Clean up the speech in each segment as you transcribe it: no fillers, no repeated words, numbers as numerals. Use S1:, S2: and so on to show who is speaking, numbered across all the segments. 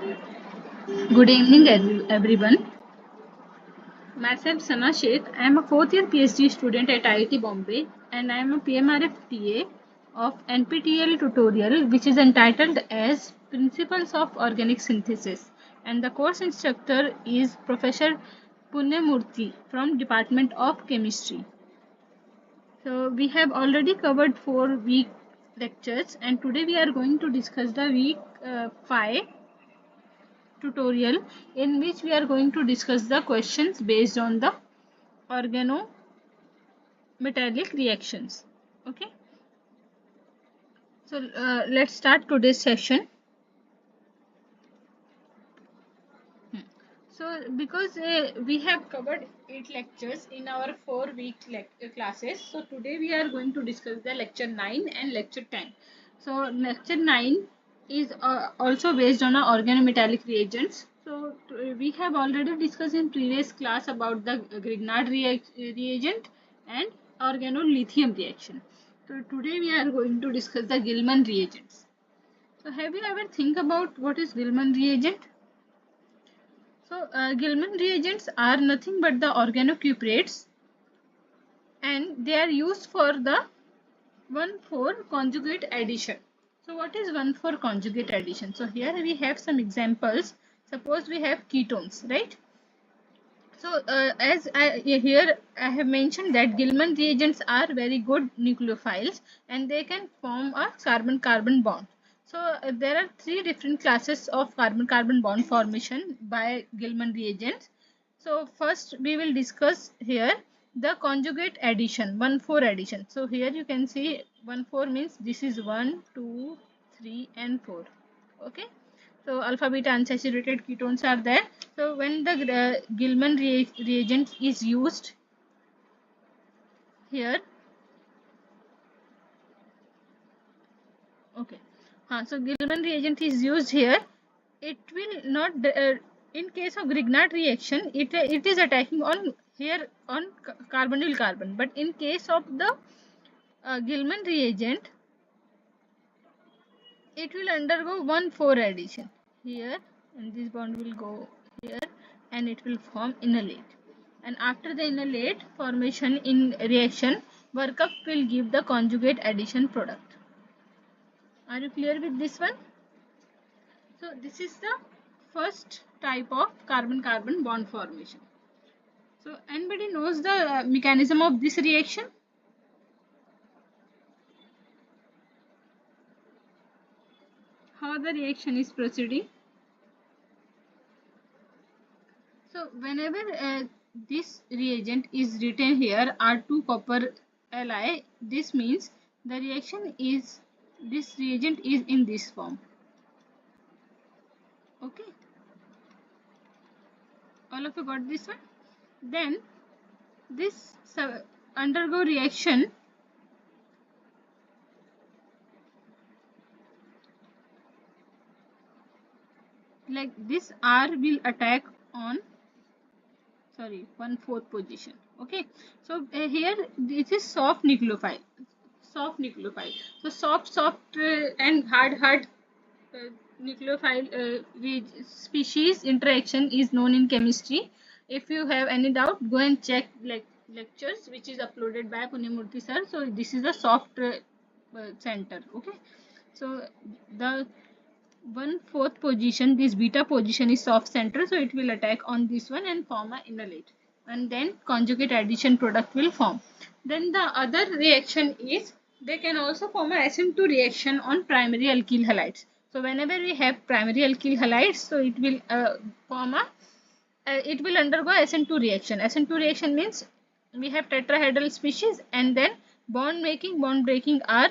S1: Good evening, everyone. Myself Sana Sheikh. I am a fourth year PhD student at IIT Bombay and I am a PMRF TA of NPTEL tutorial which is entitled as Principles of Organic Synthesis, and the course instructor is Professor Punyamurthy from Department of Chemistry. So we have already covered 4 week lectures and today we are going to discuss the week 5 tutorial, in which we are going to discuss the questions based on the organometallic reactions. Okay, so let's start today's session. So because we have covered 8 lectures in our 4 week classes, so today we are going to discuss the lecture 9 and lecture 10. So lecture 9 is also based on our organometallic reagents. So we have already discussed in previous class about the Grignard reagent and organolithium reaction. So today we are going to discuss the Gilman reagents. So have you ever think about what is Gilman reagent? So Gilman reagents are nothing but the organocuprates, and they are used for the 1,4 conjugate addition. So what is 1,4 conjugate addition? So here we have some examples. Suppose we have ketones, right? So here I have mentioned that Gilman reagents are very good nucleophiles and they can form a carbon-carbon bond. So there are 3 different classes of carbon-carbon bond formation by Gilman reagents. So first we will discuss here the conjugate addition, 1,4 addition. So here you can see 1,4 means this is 1, 2, 3 and 4. Okay. So alpha beta unsaturated ketones are there. So when the Gilman reagent is used here, okay. So Gilman reagent is used here. It will not, in case of Grignard reaction, it is attacking on here on carbonyl carbon. But in case of the Gilman reagent, it will undergo 1,4 addition here, and this bond will go here, and it will form enolate. And after the enolate formation in reaction, workup will give the conjugate addition product. Are you clear with this one? So this is the first type of carbon-carbon bond formation. So anybody knows the mechanism of this reaction? How the reaction is proceeding? So whenever this reagent is written here R2 copper Li, this means the this reagent is in this form. Okay, all of you got this one? Then this undergo reaction like this, R will attack on 1/4 position. Okay, so here this is soft nucleophile. So soft and hard nucleophile species interaction is known in chemistry. If you have any doubt, go and check lectures which is uploaded by Punyamurthy sir. So this is a soft center. Okay, so the 1/4 position, this beta position is soft center, so it will attack on this one and form a enolate, and then conjugate addition product will form. Then the other reaction is they can also form a SN2 reaction on primary alkyl halides. So whenever we have primary alkyl halides, so it will it will undergo SN2 reaction. SN2 reaction means we have tetrahedral species, and then bond making, bond breaking are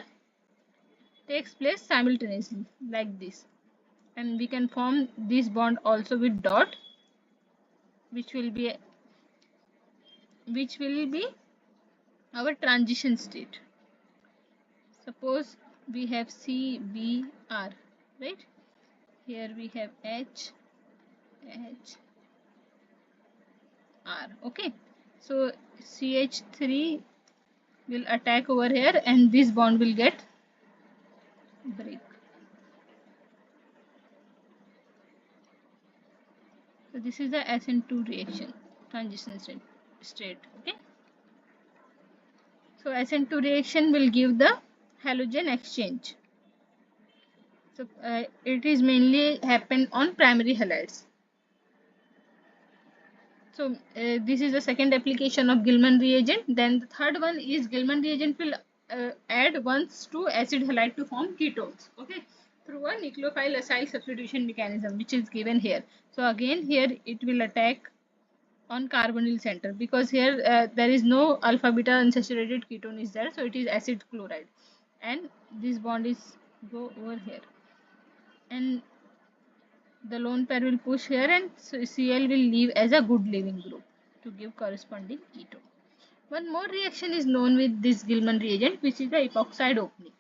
S1: takes place simultaneously like this, and we can form this bond also with dot, which will be our transition state. Suppose we have CBr, right? Here we have H R. Okay, so CH3 will attack over here and this bond will get break. So this is the SN2 reaction, transition state. Okay. So SN2 reaction will give the halogen exchange. So it is mainly happen on primary halides. So this is the second application of Gilman reagent. Then the third one is Gilman reagent will add once to acid halide to form ketones. Okay, through a nucleophile acyl substitution mechanism, which is given here. So again here it will attack on carbonyl center, because here there is no alpha beta unsaturated ketone is there, so it is acid chloride, and this bond is go over here, and the lone pair will push here, and Cl will leave as a good leaving group to give corresponding ketone. One more reaction is known with this Gilman reagent, which is the epoxide opening.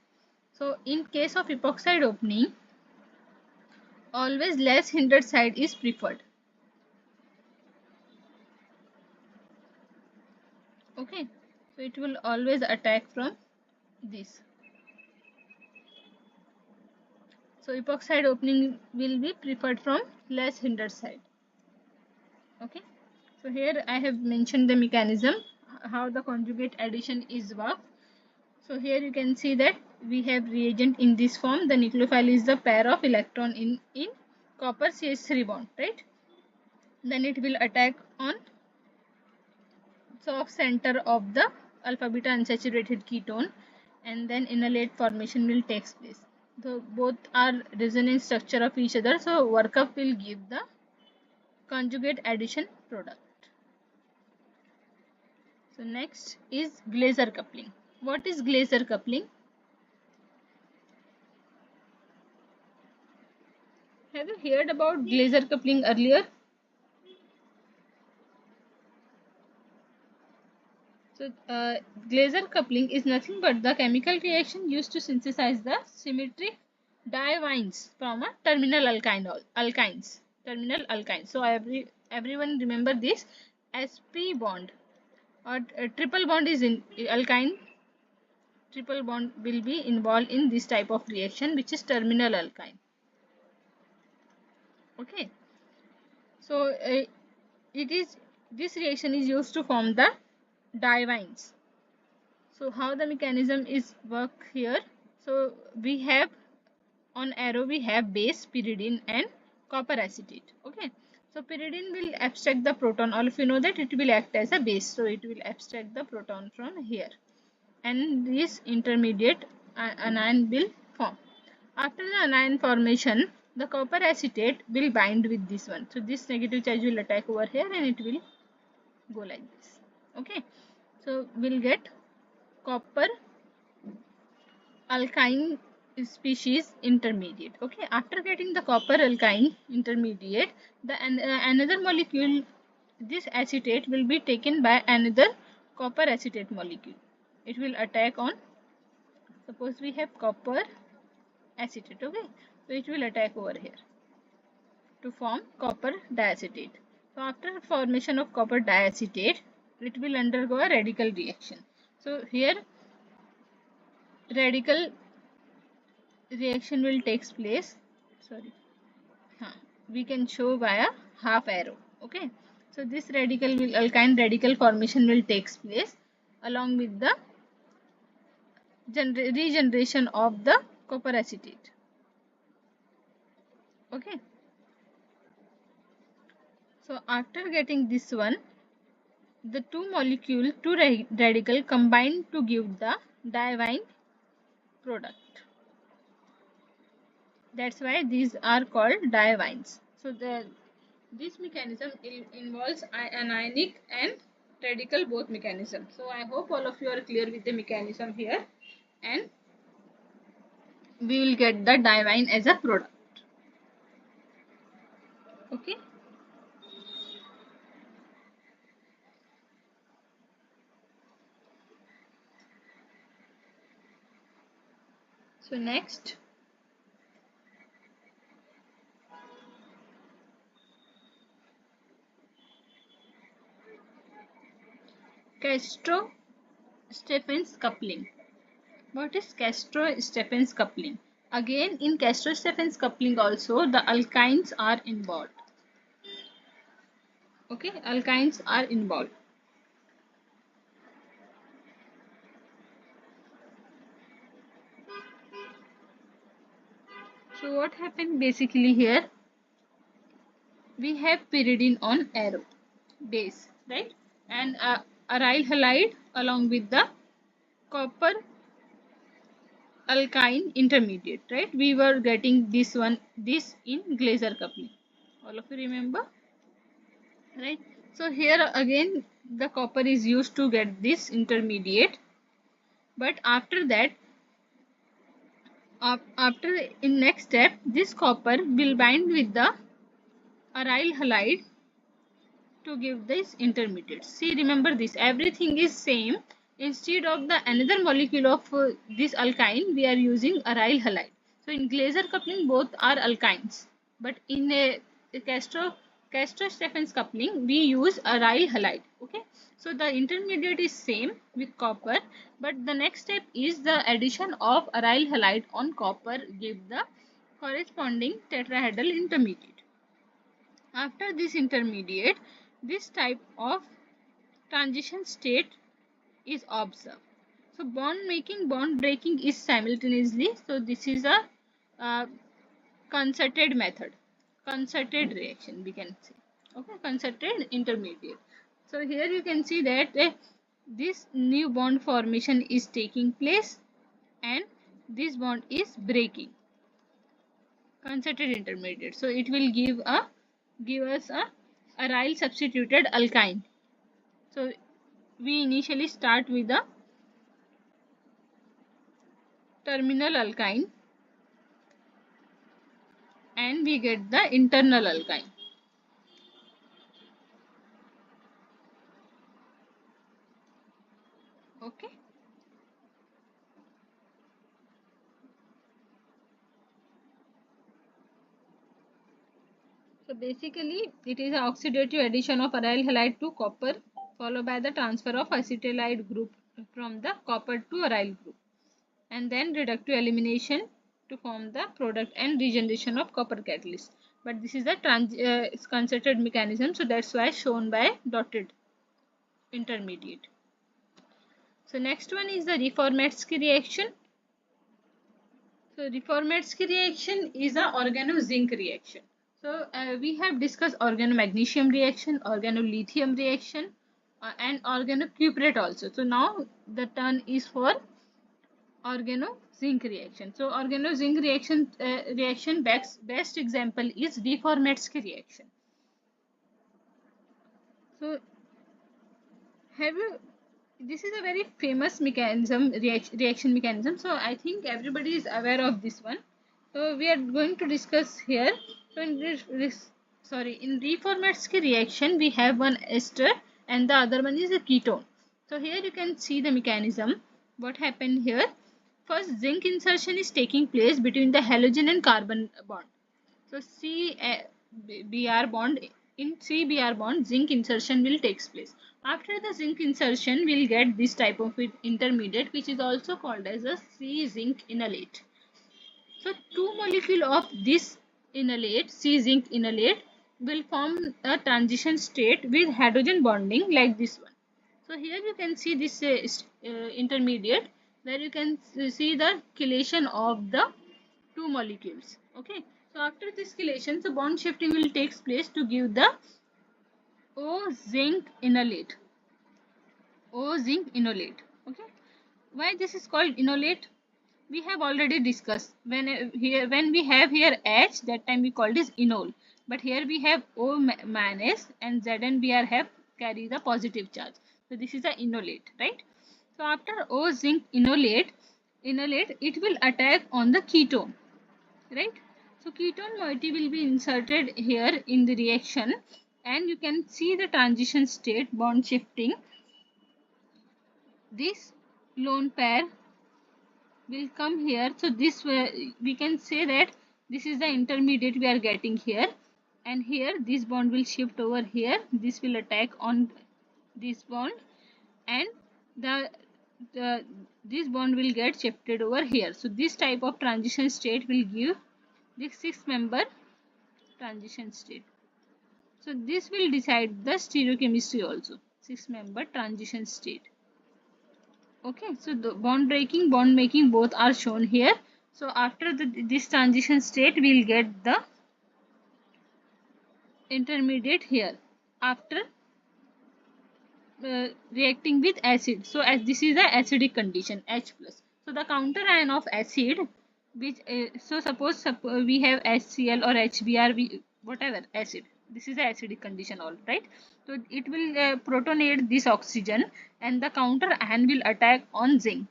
S1: So in case of epoxide opening, always less hindered side is preferred. Okay, so it will always attack from this. So epoxide opening will be preferred from less hindered side. Okay, so here I have mentioned the mechanism, how the conjugate addition is work. So here you can see that we have reagent in this form. The nucleophile is the pair of electron in copper CH3 bond, right? Then it will attack on soft center of the alpha beta unsaturated ketone, and then enolate formation will take place. So both are resonance structure of each other, so workup will give the conjugate addition product. So next is Glaser coupling. What is Glaser coupling? Have you heard about Glaser coupling earlier? So Glaser coupling is nothing but the chemical reaction used to synthesize the symmetric diamines from a terminal alkynes. Terminal alkynes. So everyone remember this sp bond, or triple bond is in alkyne. Triple bond will be involved in this type of reaction, which is terminal alkyne. Okay. So this reaction is used to form the diamines. So how the mechanism is work here? So we have on arrow we have base pyridine and copper acetate. Okay. So pyridine will abstract the proton. All of you know that it will act as a base. So it will abstract the proton from here, and this intermediate anion will form. After the anion formation, the copper acetate will bind with this one. So this negative charge will attack over here, and it will go like this. Okay. So we'll get copper alkyne species intermediate. Okay, after getting the copper alkyne intermediate, the another molecule, this acetate will be taken by another copper acetate molecule. It will attack on, suppose we have copper acetate. Okay, so it will attack over here to form copper diacetate. So after formation of copper diacetate, it will undergo a radical reaction. So here radical reaction will takes place. Sorry, we can show via half arrow. Okay, so this radical will alkyne radical formation will takes place along with the regeneration of the copper acetate. Okay, so after getting this one, the two radical combine to give the diamine product. That's why these are called diamines. So this mechanism involves anionic and radical both mechanism. So I hope all of you are clear with the mechanism here, and we will get the diamine as a product. Okay. So next, Castro-Stephens coupling. What is Castro-Stephens coupling? Again, in Castro-Stephens coupling also the alkynes are involved. Okay, alkynes are involved. So what happened basically here? We have pyridine on arrow base, right? And aryl halide along with the copper alkyne intermediate, right? We were getting this in Glaser coupling. All of you remember, right? So here again, the copper is used to get this intermediate, but after that, after in next step, this copper will bind with the aryl halide to give this intermediate. See, remember this, everything is same. Instead of the another molecule of this alkyne, we are using aryl halide. So in Glaser coupling, both are alkynes, but in a Castro-Stephens coupling, we use aryl halide. Okay, so the intermediate is same with copper, but the next step is the addition of aryl halide on copper give the corresponding tetrahedral intermediate. After this intermediate, this type of transition state is observed. So bond making, bond breaking is simultaneously. So this is a uh, concerted method, concerted reaction we can say. Okay, concerted intermediate. So here you can see that this new bond formation is taking place and this bond is breaking. Concerted intermediate. So it will give us a aryl substituted alkyne. So we initially start with the terminal alkyne and we get the internal alkyne. Okay. So basically it is an oxidative addition of aryl halide to copper followed by the transfer of acetylide group from the copper to aryl group and then reductive elimination to form the product and regeneration of copper catalyst. But this is a concerted mechanism, so that's why shown by dotted intermediate. So next one is the Reformatsky reaction. So Reformatsky reaction is a organo-zinc reaction. So we have discussed organomagnesium reaction, organolithium reaction, and organocuprate also. So now the turn is for organo-zinc reaction. So organo-zinc reaction best example is Reformatsky reaction. So have you? This is a very famous mechanism, reaction mechanism. So I think everybody is aware of this one. So we are going to discuss here. So in in Reformatsky reaction, we have one ester and the other one is a ketone. So here you can see the mechanism. What happened here? First, zinc insertion is taking place between the halogen and carbon bond. So Br bond in CBr bond zinc insertion will takes place. After the zinc insertion we'll get this type of intermediate which is also called as a C zinc enolate. So two molecule of this enolate C zinc enolate will form a transition state with hydrogen bonding like this one. So here you can see this intermediate where you can see the chelation of the two molecules. Okay, so after this chelation the bond shifting will takes place to give the O zinc enolate. O zinc enolate. Okay, why this is called enolate? We have already discussed when we have here H, that time we call this enol, but here we have O minus and ZnBr have carry the positive charge, so this is a enolate, right? So after O zinc enolate it will attack on the ketone, right? So ketone moiety will be inserted here in the reaction and you can see the transition state bond shifting. This lone pair will come here. So this way we can say that this is the intermediate we are getting here, and here this bond will shift over here. This will attack on this bond and the this bond will get shifted over here. So this type of transition state will give this 6 member transition state. So this will decide the stereochemistry also. 6-member transition state. Okay, so the bond breaking, bond making both are shown here. So after this transition state, we'll get the intermediate here after reacting with acid. So as this is the acidic condition, H plus. So the counter ion of acid, which so suppose we have HCl or HBr, whatever acid. This is the acidic condition, all right. So it will protonate this oxygen, and the counter ion will attack on zinc.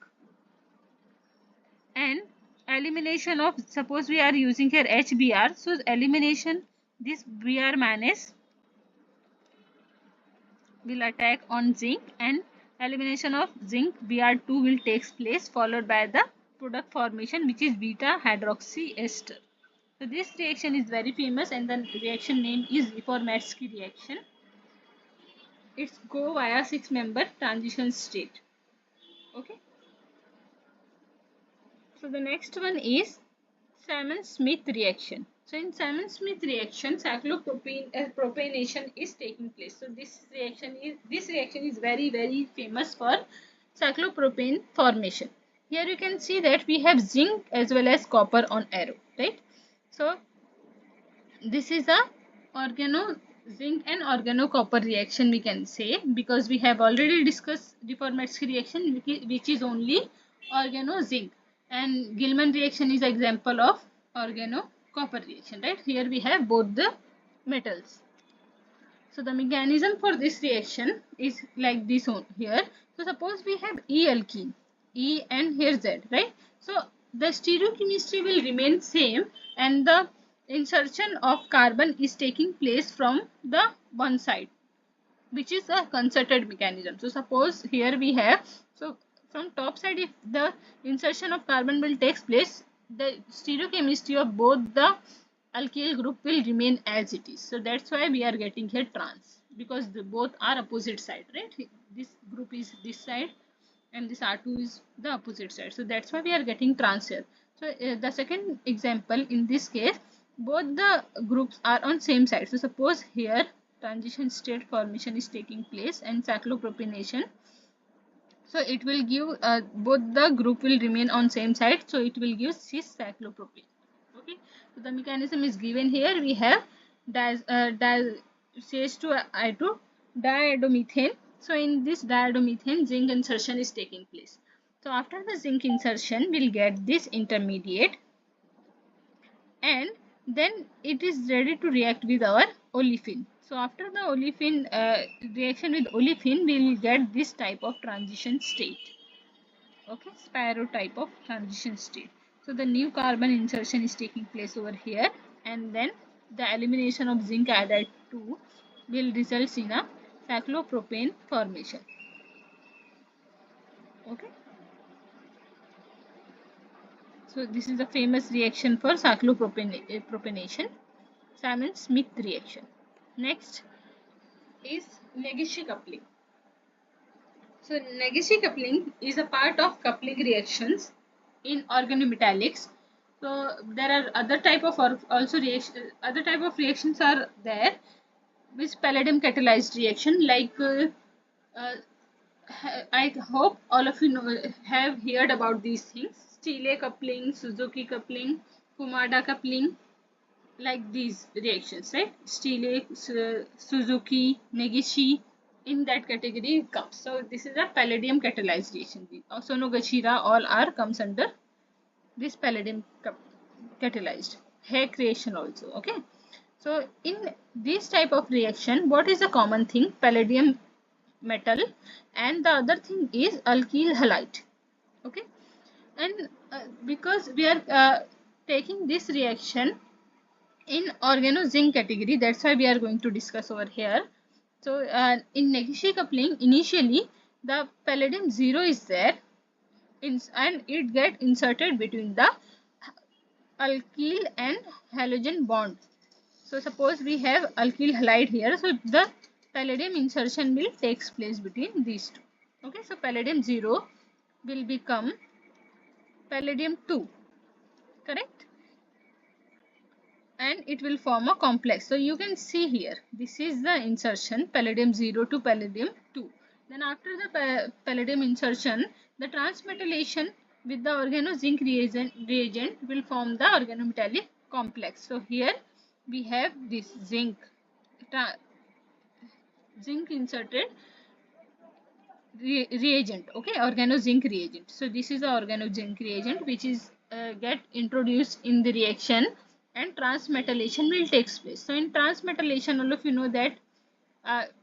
S1: And elimination of, suppose we are using here HBr, so elimination this Br minus will attack on zinc, and elimination of zinc Br2 will takes place, followed by the product formation, which is beta hydroxy ester. So this reaction is very famous, and the reaction name is Reformatsky reaction. It's go via 6-member transition state. Okay. So the next one is Simon-Smith reaction. So in Simon-Smith reaction, cyclopropene propanation is taking place. So this reaction is very famous for cyclopropane formation. Here you can see that we have zinc as well as copper on arrow, right? So this is a organo zinc and organo copper reaction, we can say, because we have already discussed Reformatsky reaction, which is only organo zinc, and Gilman reaction is example of organo copper reaction, right? Here we have both the metals. So the mechanism for this reaction is like this on here. So suppose we have E alkene, E and here Z, right? So the stereochemistry will remain same, and the insertion of carbon is taking place from the one side, which is a concerted mechanism. So suppose here we have, so from top side, if the insertion of carbon will takes place, the stereochemistry of both the alkyl group will remain as it is. So that's why we are getting here trans, because both are opposite side, right? This group is this side and this R2 is the opposite side. So that's why we are getting trans here. So the second example, in this case, both the groups are on same side. So suppose here transition state formation is taking place and cyclopropanation. So it will give both the group will remain on same side. So it will give cis cyclopropane. Okay. So the mechanism is given here. We have CH2I2 diiodomethane. So in this diiodomethane, zinc insertion is taking place. So after the zinc insertion, we'll get this intermediate, and then it is ready to react with our olefin. So after the olefin reaction with olefin, we will get this type of transition state. Okay, Spiro type of transition state. So the new carbon insertion is taking place over here, and then the elimination of zinc iodide 2 will result in a cyclopropane formation. Okay. So this is a famous reaction for cyclopropanation, Simon-Smith reaction. Next is Negishi coupling. So Negishi coupling is a part of coupling reactions in organometallics. So there are other type of reactions are there, which palladium catalyzed reaction, like uh, I hope all of you have heard about these things: Stille coupling, Suzuki coupling, Kumada coupling, like these reactions, right? Stille, Suzuki, Negishi, in that category it comes. So this is a palladium catalyzed reaction. Sonogashira all are comes under this palladium catalyzed. Hair creation also. Okay. So in this type of reaction, what is the common thing? Palladium metal, and the other thing is alkyl halide. Okay. And because we are taking this reaction in organo zinc category, that's why we are going to discuss over here. So in Negishi coupling, initially the palladium 0 is there, and it get inserted between the alkyl and halogen bond. So suppose we have alkyl halide here, so the palladium insertion will takes place between these two. Okay, so palladium 0 will become palladium 2, correct? and it will form a complex. So you can see here, this is the insertion palladium 0 to palladium 2. Then after the palladium insertion, the transmetallation with the organozinc reagent will form the organometallic complex. So here we have this zinc inserted reagent, okay, organozinc reagent. So this is the organozinc reagent which is get introduced in the reaction, and transmetallation will takes place. So in transmetallation, all of you know that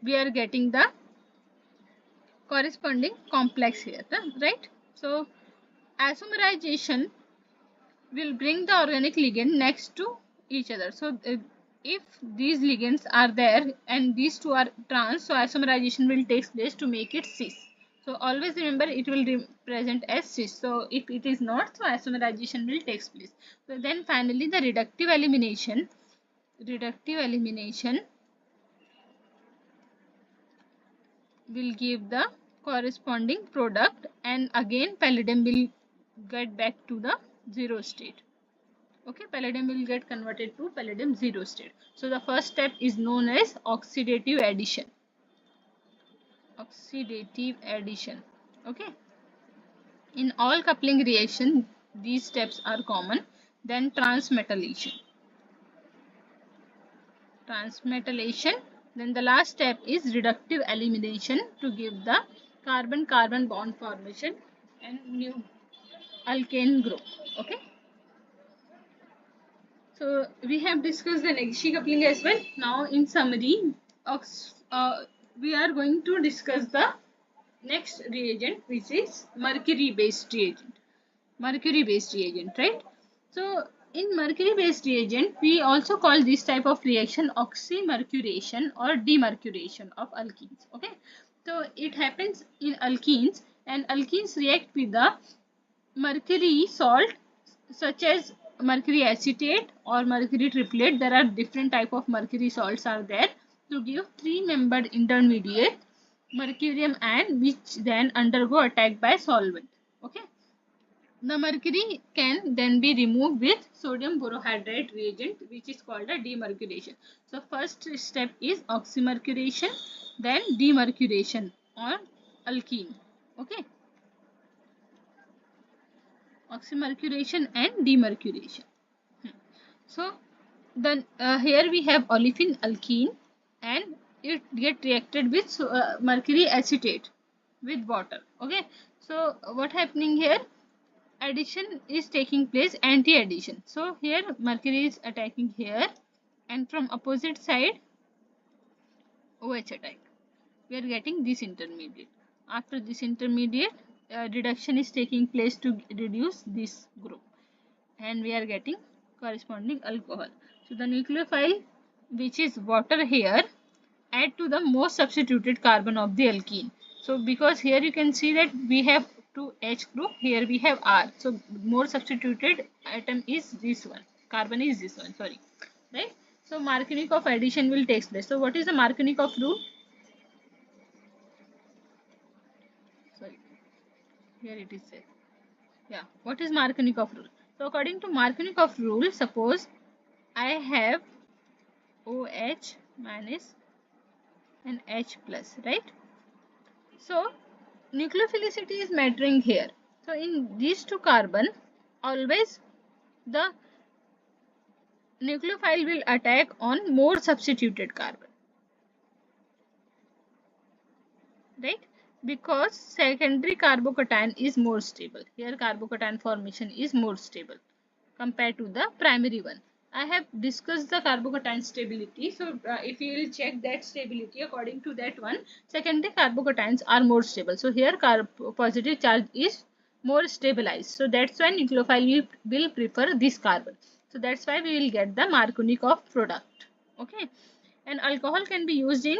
S1: we are getting the corresponding complex here, right? So isomerization will bring the organic ligand next to each other. So if these ligands are there and these two are trans, so isomerization will take place to make it cis. So always remember it will present as cis. So if it is not, so isomerization will take place. So then finally the reductive elimination will give the corresponding product, and again palladium will get back to the zero state. Okay, palladium will get converted to palladium 0 state. So the first step is known as oxidative addition. Okay, in all coupling reaction these steps are common. Then transmetallation. Then the last step is reductive elimination to give the carbon-carbon bond formation and new alkane group. Okay, so we have discussed the Nagishi coupling as well. Now in summary, we are going to discuss the next reagent, which is mercury based reagent. Right? So in mercury based reagent, we also call this type of reaction oxymercuration or demercuration of alkenes. Okay, so it happens in alkenes, and alkenes react with the mercury salt such as mercury acetate or mercury triplet. There are different type of mercury salts are there to give three-membered intermediate mercurium ion, which then undergo attack by solvent. Okay, the mercury can then be removed with sodium borohydride reagent, which is called a demercuration. So first step is oxymercuration, then demercuration on alkene. Okay, oxymercuration and demercuration. So then here we have olefin alkene, and it get reacted with mercury acetate with water. Okay, so what happening here? Addition is taking place, anti-addition. So here mercury is attacking here, and from opposite side OH attack. We are getting this intermediate. After this intermediate, reduction is taking place to reduce this group, and we are getting corresponding alcohol. So the nucleophile, which is water here, add to the most substituted carbon of the alkene. So because here you can see that we have two H group, here we have R. So more substituted atom is this one, carbon is this one, sorry, right? So Markovnikov addition will take place. So what is the Markovnikov rule? Sorry, here it is said. Yeah, what is Markovnikov rule? So according to Markovnikov rule, suppose I have OH minus and H plus, right? So nucleophilicity is mattering here. So in these two carbon, always the nucleophile will attack on more substituted carbon, right? Because secondary carbocation is more stable. Here carbocation formation is more stable compared to the primary one. I have discussed the carbocation stability. So if you will check that stability, according to that one, secondary carbocations are more stable. So here positive charge is more stabilized. So that's why nucleophile will prefer this carbon. So that's why we will get the Markovnikov product. Okay, and alcohol can be used in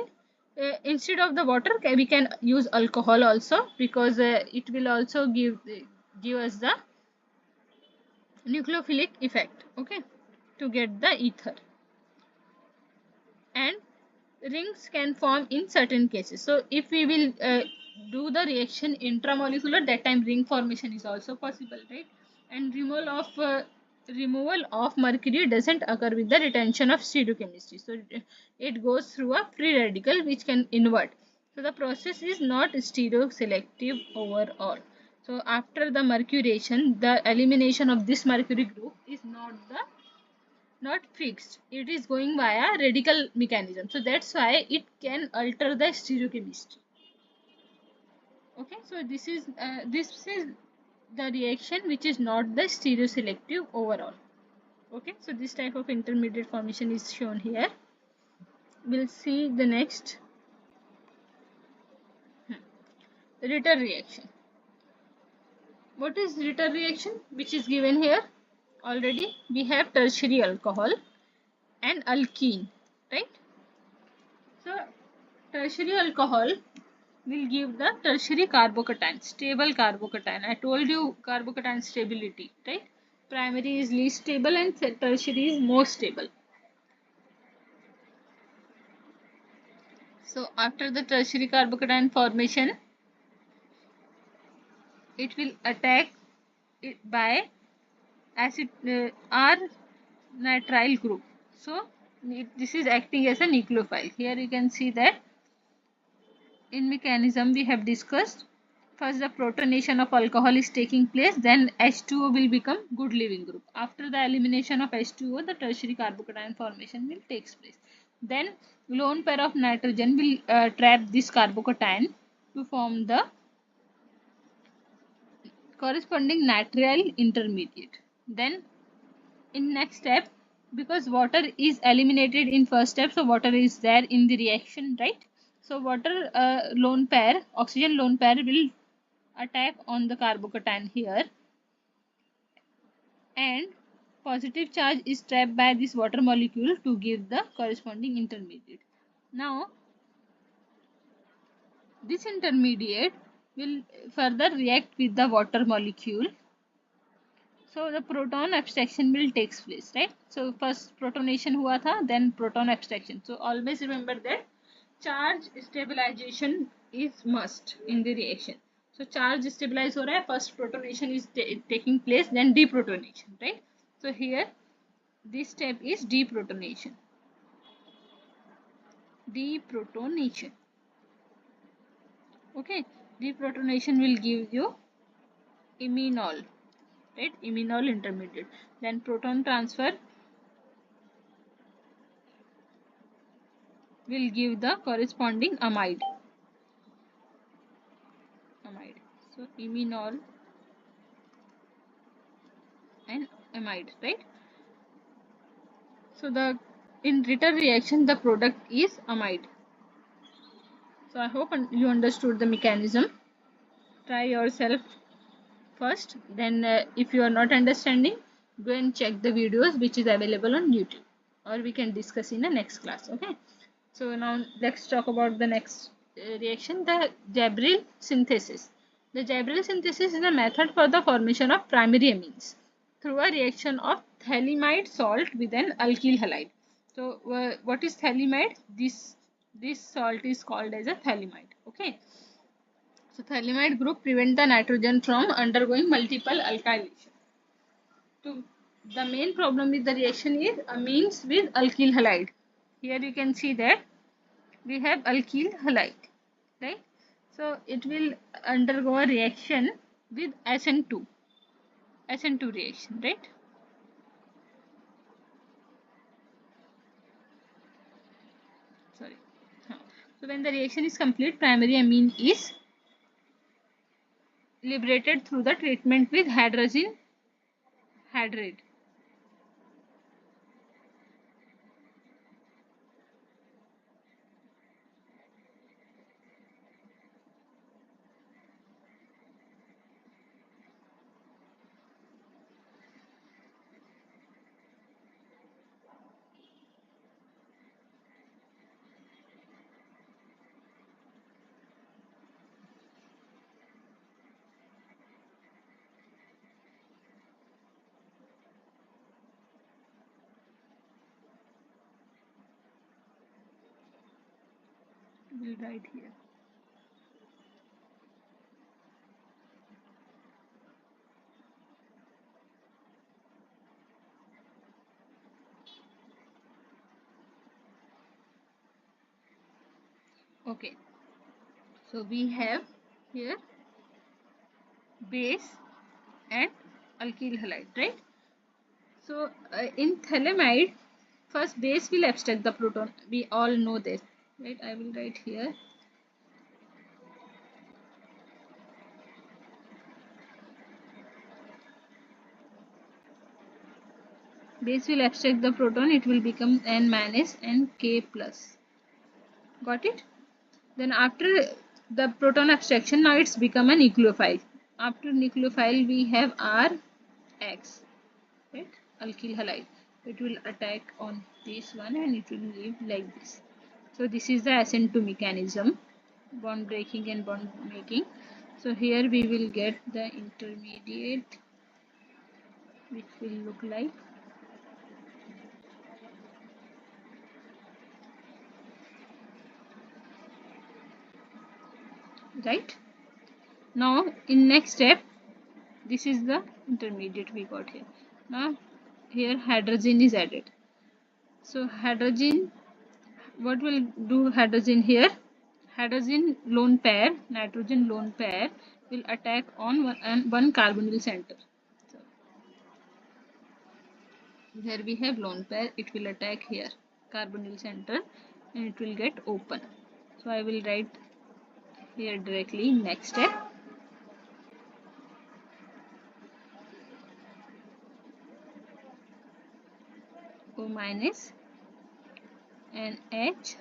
S1: instead of the water. We can use alcohol also, because it will also give us the nucleophilic effect, okay, to get the ether. And rings can form in certain cases. So if we will do the reaction intramolecular, that time ring formation is also possible, right? And removal of removal of mercury doesn't occur with the retention of stereochemistry. So it goes through a free radical which can invert. So the process is not stereoselective overall. So after the mercuration, the elimination of this mercury group is not fixed. It is going via radical mechanism. So that's why it can alter the stereochemistry. Okay, so this is the reaction which is not the stereoselective overall. Okay, so this type of intermediate formation is shown here. We'll see the next Ritter reaction. What is Ritter reaction which is given here? Already we have tertiary alcohol and alkene, right? So tertiary alcohol will give the tertiary carbocation, stable carbocation. I told you carbocation stability, right? Primary is least stable and tertiary is more stable. So after the tertiary carbocation formation, it will attack it by acid R nitrile group. So this is acting as a nucleophile. Here you can see that in mechanism we have discussed. First the protonation of alcohol is taking place, then H2O will become good leaving group. After the elimination of H2O, the tertiary carbocation formation will take place. Then lone pair of nitrogen will trap this carbocation to form the corresponding nitrile intermediate. Then in next step, because water is eliminated in first step, so water is there in the reaction, right? So water lone pair, oxygen lone pair will attack on the carbocation here, and positive charge is trapped by this water molecule to give the corresponding intermediate. Now this intermediate will further react with the water molecule, so the proton abstraction will takes place, right? So first protonation hua tha, then proton abstraction. So always remember that charge stabilization is must in the reaction. So charge stabilize ho raha hai, first protonation is taking place, then deprotonation, right? So here this step is deprotonation. Deprotonation. Okay, deprotonation will give you iminol, right? Iminol intermediate. Then proton transfer will give the corresponding amide. So iminol and amide, right? So the in return reaction the product is amide. So I hope you understood the mechanism. Try yourself first. Then if you are not understanding, go and check the videos which is available on YouTube, or we can discuss in the next class. Okay. So now let's talk about the next reaction, the Jabril synthesis. The Jabril synthesis is a method for the formation of primary amines through a reaction of phthalimide salt with an alkyl halide. So what is phthalimide? This salt is called as a phthalimide. Okay. So phthalimide group prevent the nitrogen from undergoing multiple alkylation. So the main problem with the reaction is amines with alkyl halide. Here you can see that we have alkyl halide, right? So it will undergo a reaction with SN2 reaction, right? Sorry. So when the reaction is complete, primary amine is liberated through the treatment with hydrazine hydrate. We'll write here. Okay, so we have here base and alkyl halide, right? So in thalamide, first base will abstract the proton. We all know this, right? I will write here. Base will abstract the proton. It will become N minus and K plus. Got it? Then after the proton abstraction, now it's become a nucleophile. After nucleophile, we have Rx, right? Alkyl halide. It will attack on this one and it will leave like this. So this is the SN2 mechanism, bond breaking and bond making. So here we will get the intermediate, which will look like right. Now in next step, this is the intermediate we got here. Now here hydrogen is added. So hydrogen, what will do hydrogen here? Hydrogen lone pair, nitrogen lone pair will attack on one carbonyl center. So here we have lone pair, it will attack here carbonyl center and it will get open. So I will write here directly next step. O minus and H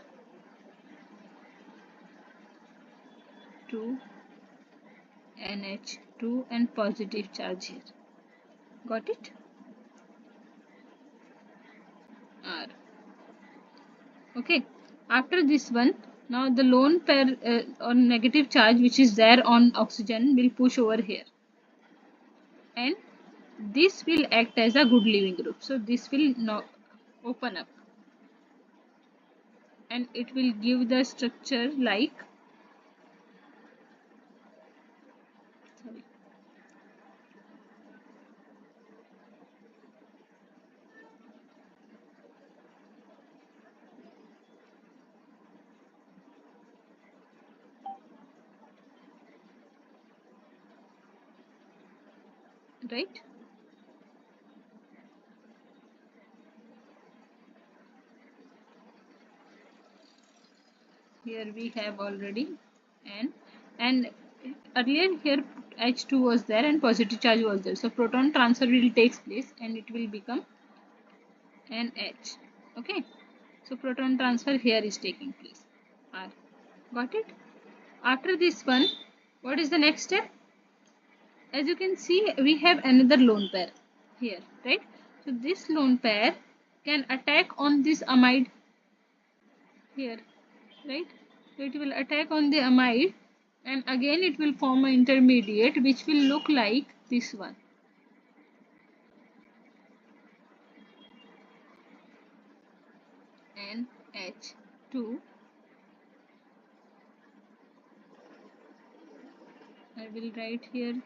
S1: 2 NH2 and positive charge here. Got it? R. Okay. After this one, now the lone pair or negative charge which is there on oxygen will push over here. And this will act as a good leaving group. So this will now open up. And it will give the structure like, sorry, right? Here we have already and earlier here H2 was there and positive charge was there. So proton transfer will take place and it will become NH. Okay. So proton transfer here is taking place. R. Got it? After this one, what is the next step? As you can see, we have another lone pair here, right? So this lone pair can attack on this amide here, right? So it will attack on the amide and again it will form an intermediate which will look like this one. NH2. I will write here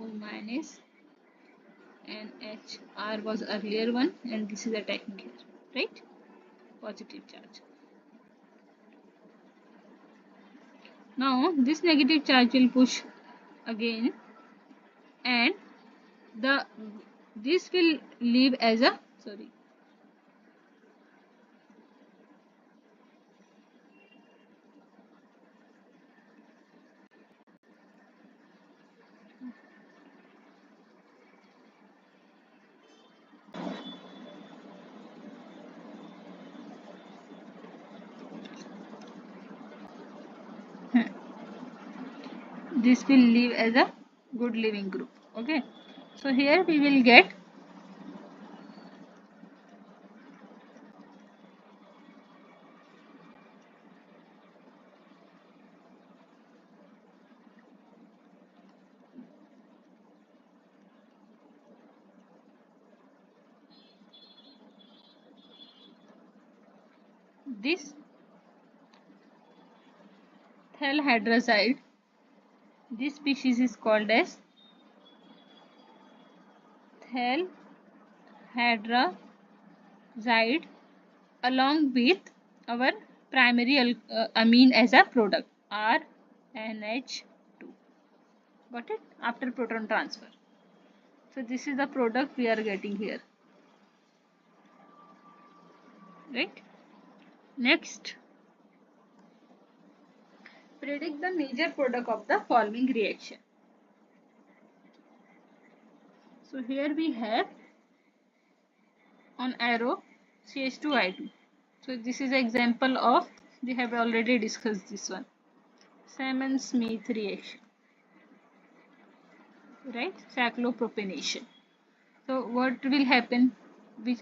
S1: O minus and HR was earlier one and this is attacking here, right? Positive charge. Now this negative charge will push again and this will leave as a, sorry, this will leave as a good leaving group. Okay, so here we will get this thel hydrazide. This species is called as thel hydrazide along with our primary amine as a product, RNH2. Got it? After proton transfer. So this is the product we are getting here. Right? Next, predict the major product of the following reaction. So here we have on arrow CH2I2. So this is an example of, we have already discussed this one, Simon-Smith reaction, right? Cyclopropanation. So what will happen? Which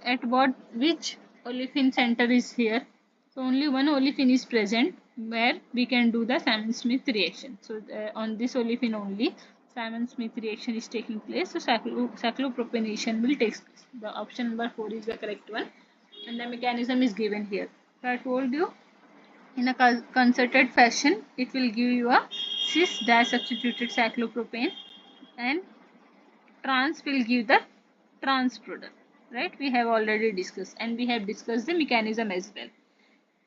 S1: olefin center is here? So only one olefin is present where we can do the Simon-Smith reaction. So on this olefin only Simon-Smith reaction is taking place. So cyclopropanation will take place. The option number 4 is the correct one, and the mechanism is given here. So I told you, in a concerted fashion, it will give you a cis disubstituted cyclopropane, and trans will give the trans product, right? We have already discussed, and we have discussed the mechanism as well.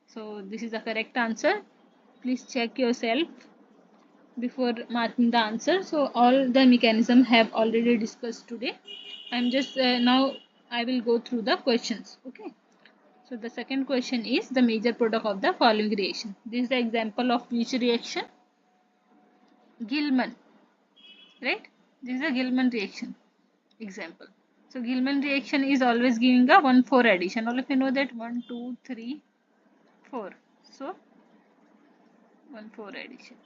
S1: So this is the correct answer. Please check yourself before marking the answer. So all the mechanism have already discussed today. I'm just now I will go through the questions. Okay. So the second question is the major product of the following reaction. This is the example of which reaction? Gilman, right? This is a Gilman reaction example. So Gilman reaction is always giving a 1,4 addition. All of you know that 1, 2, 3, 4. So 1,4 addition,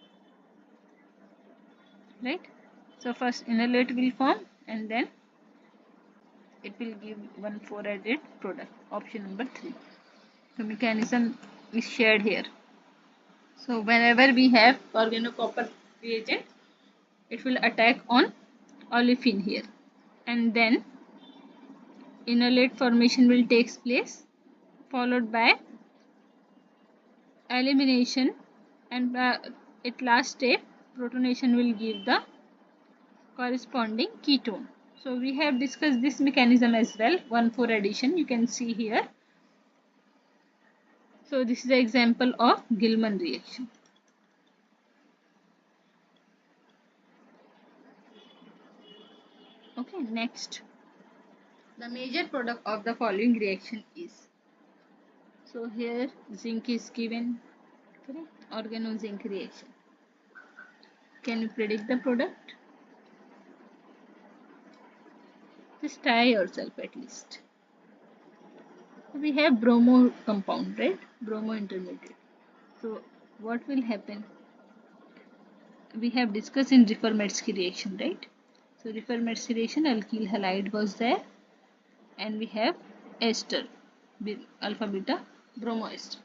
S1: right? So first enolate will form, and then it will give 1,4 added product. Option number 3. So mechanism is shared here. So whenever we have organocopper reagent, it will attack on olefin here, and then enolate formation will take place, followed by elimination, and at last step protonation will give the corresponding ketone. So we have discussed this mechanism as well, 1,4 addition, you can see here. So this is the example of Gilman reaction. Okay, next, the major product of the following reaction is, so here zinc is given, correct? Organo-zinc reaction. Can you predict the product? Just try yourself at least. We have bromo compound, right? Bromo intermediate. So what will happen? We have discussed in Riefer-Metzky reaction, right? So Riefer-Metzky reaction, alkyl halide was there, and we have ester, alpha beta bromoester.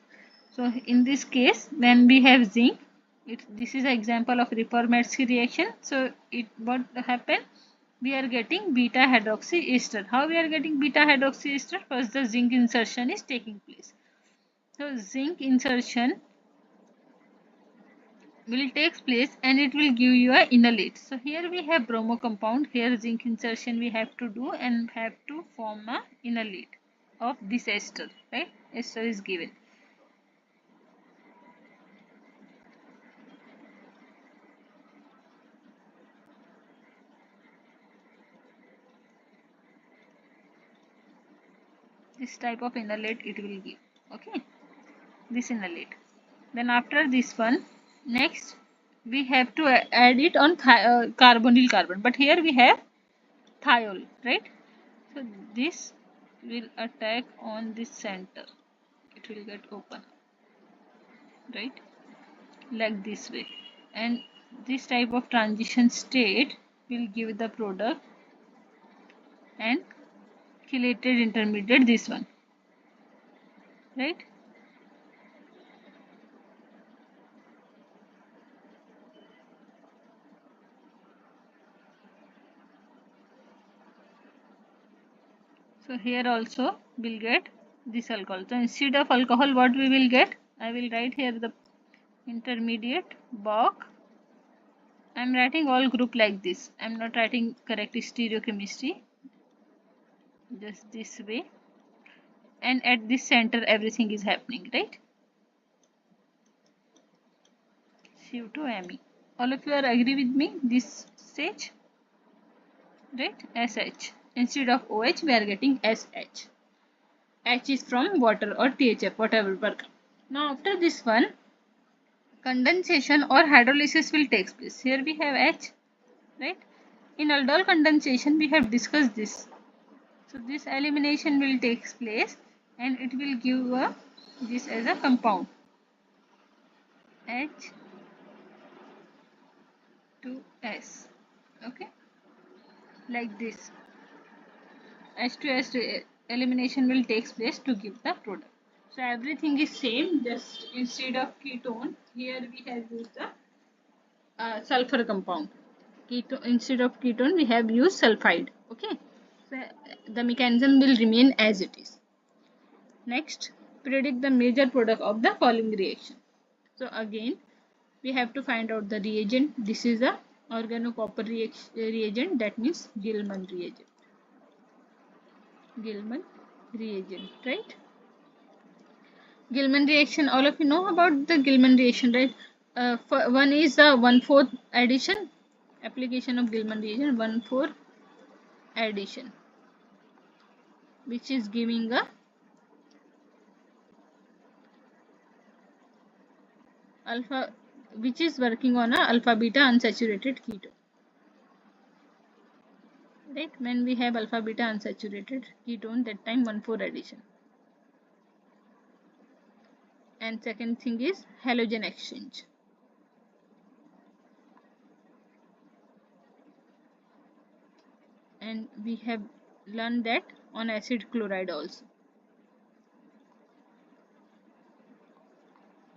S1: So in this case, when we have zinc, this is an example of Riefer-Metzky reaction. So what happened? We are getting beta hydroxy ester. How we are getting beta hydroxy ester? First, the zinc insertion is taking place. So zinc insertion will take place, and it will give you a enolate. So here we have bromo compound. Here zinc insertion we have to do and have to form a enolate of this ester, right? Ester is given. This type of enolate it will give. Okay, this enolate. Then after this one, next we have to add it on carbonyl carbon, but here we have thiol, right? So this will attack on this center. It will get open, right? Like this way, and this type of transition state will give the product and chelated intermediate, this one, right? So here also we'll get this alcohol. So instead of alcohol, what we will get? I will write here the intermediate BOC. I'm writing all group like this. I'm not writing correct stereochemistry. Just this way. And at this center everything is happening, right? CO2 Me. All of you are agree with me this stage, right? SH. Instead of OH we are getting SH. H is from water or THF, whatever will come. Now after this one, condensation or hydrolysis will take place. Here we have H, right? In aldol condensation we have discussed this. So this elimination will take place and it will give this as a compound H2S. Okay, like this. H2S elimination will take place to give the product. So everything is same, just instead of ketone, here we have used the sulfur compound. Instead of ketone, we have used sulfide. Okay, so the mechanism will remain as it is. Next, predict the major product of the following reaction. So again, we have to find out the reagent. This is a organocopper reagent, that means Gilman reagent. Gilman reagent, right? Gilman reaction, all of you know about the Gilman reaction, right? One is the 1/4 addition, application of Gilman reagent, 1/4 addition, which is giving a alpha, which is working on a alpha beta unsaturated ketone. Right, when we have alpha beta unsaturated ketone, that time 1/4 addition. And second thing is halogen exchange. And we have learned that on acid chloride also.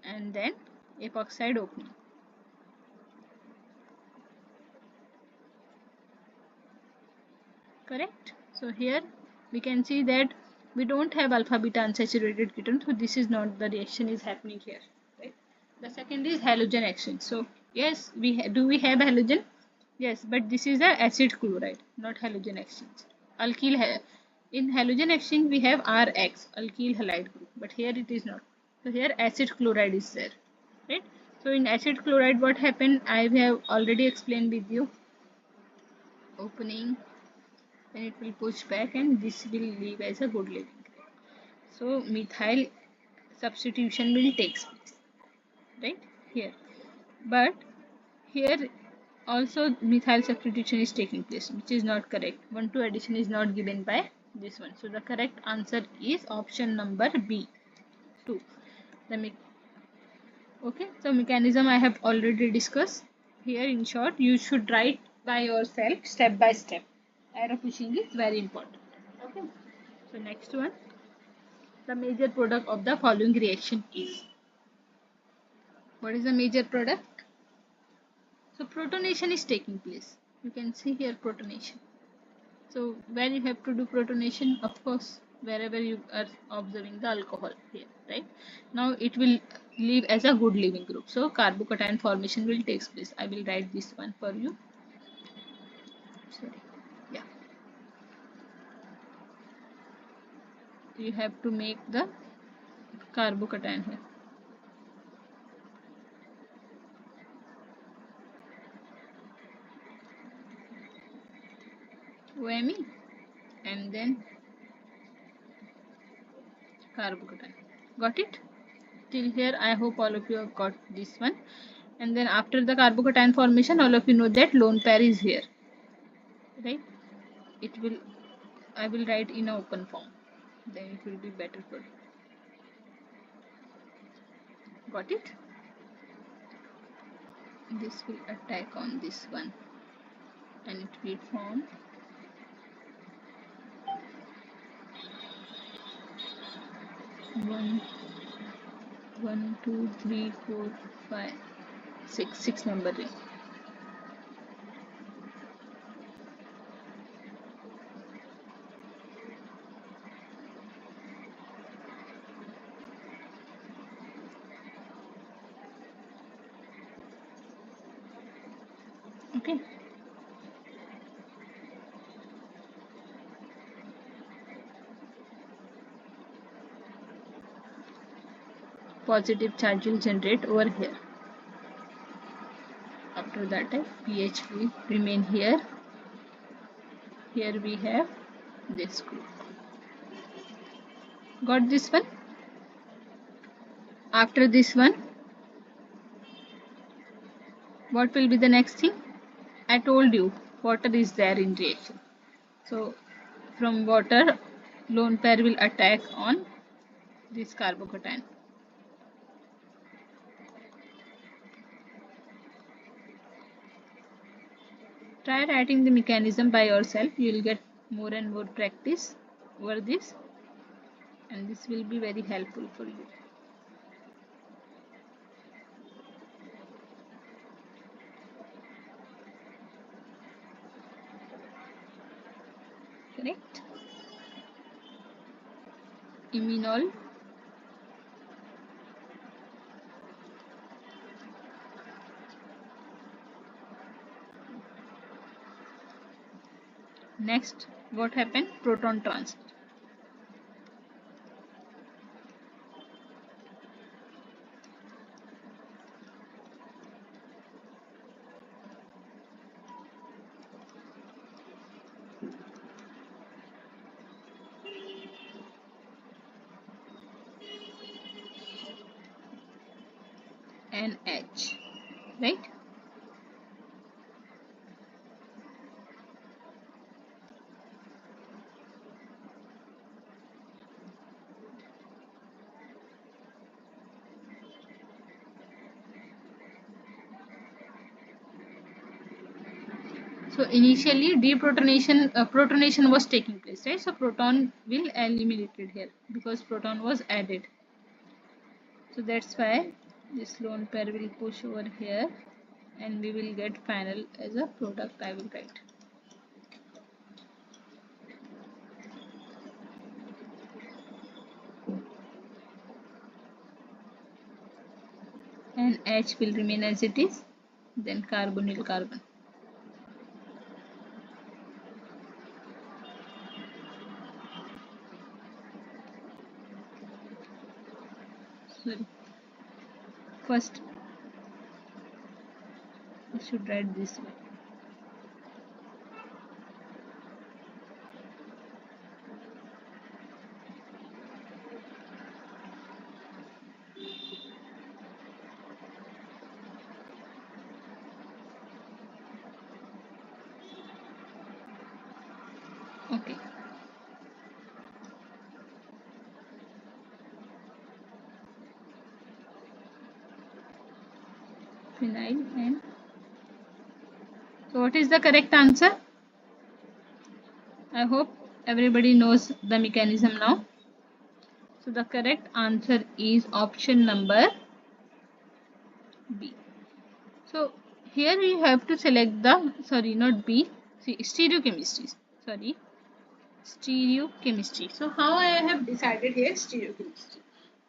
S1: And then epoxide opening. Correct? So here we can see that we don't have alpha beta unsaturated ketone, so this is not the reaction is happening here, right? The second is halogen exchange. So yes, do we have halogen? Yes, but this is a acid chloride, not halogen exchange. In halogen exchange we have RX, alkyl halide group, but here it is not. So here acid chloride is there, right? So in acid chloride what happened, I have already explained with you. Opening, then it will push back and this will leave as a good living grade. So methyl substitution will take place, right here. But here also methyl substitution is taking place, which is not correct. 1,2 addition is not given by this one. So the correct answer is option number B, 2. Okay, so mechanism I have already discussed. Here in short, you should write by yourself step by step. Arrow pushing is very important. Okay, so next one, the major product of the following reaction is. What is the major product? So protonation is taking place. You can see here protonation. So where you have to do protonation, of course, wherever you are observing the alcohol here, right? Now it will leave as a good leaving group. So carbocation formation will take place. I will write this one for you. Sorry. Yeah. You have to make the carbocation here. OMe and then carbocation. Got it? Till here I hope all of you have got this one. And then after the carbocation formation, all of you know that lone pair is here, right? It will, I will write in an open form, then it will be better for you. Got it? This will attack on this one and it will form one, two, three, four, five, six number ring. Okay. Positive charge will generate over here. after that pH will remain here. Here we have this group. Got this one? After this one, what will be the next thing? I told you water is there in reaction. So from water, lone pair will attack on this carbocation. Try writing the mechanism by yourself. You will get more and more practice over this, and this will be very helpful for you. Correct? Immunol. Next, what happened? Proton transfer. NH, right? So initially deprotonation, protonation was taking place, right? So proton will eliminated here because proton was added. So that's why this lone pair will push over here, and we will get final as a product. I will write. And H will remain as it is, then carbonyl carbon. Sorry. First, I should write this way. Okay. Phenyl and so what is the correct answer? I hope everybody knows the mechanism now. So the correct answer is option number B. So here you have to select the, sorry, not B, see, stereochemistry. Sorry, stereochemistry. So how I have decided here stereochemistry.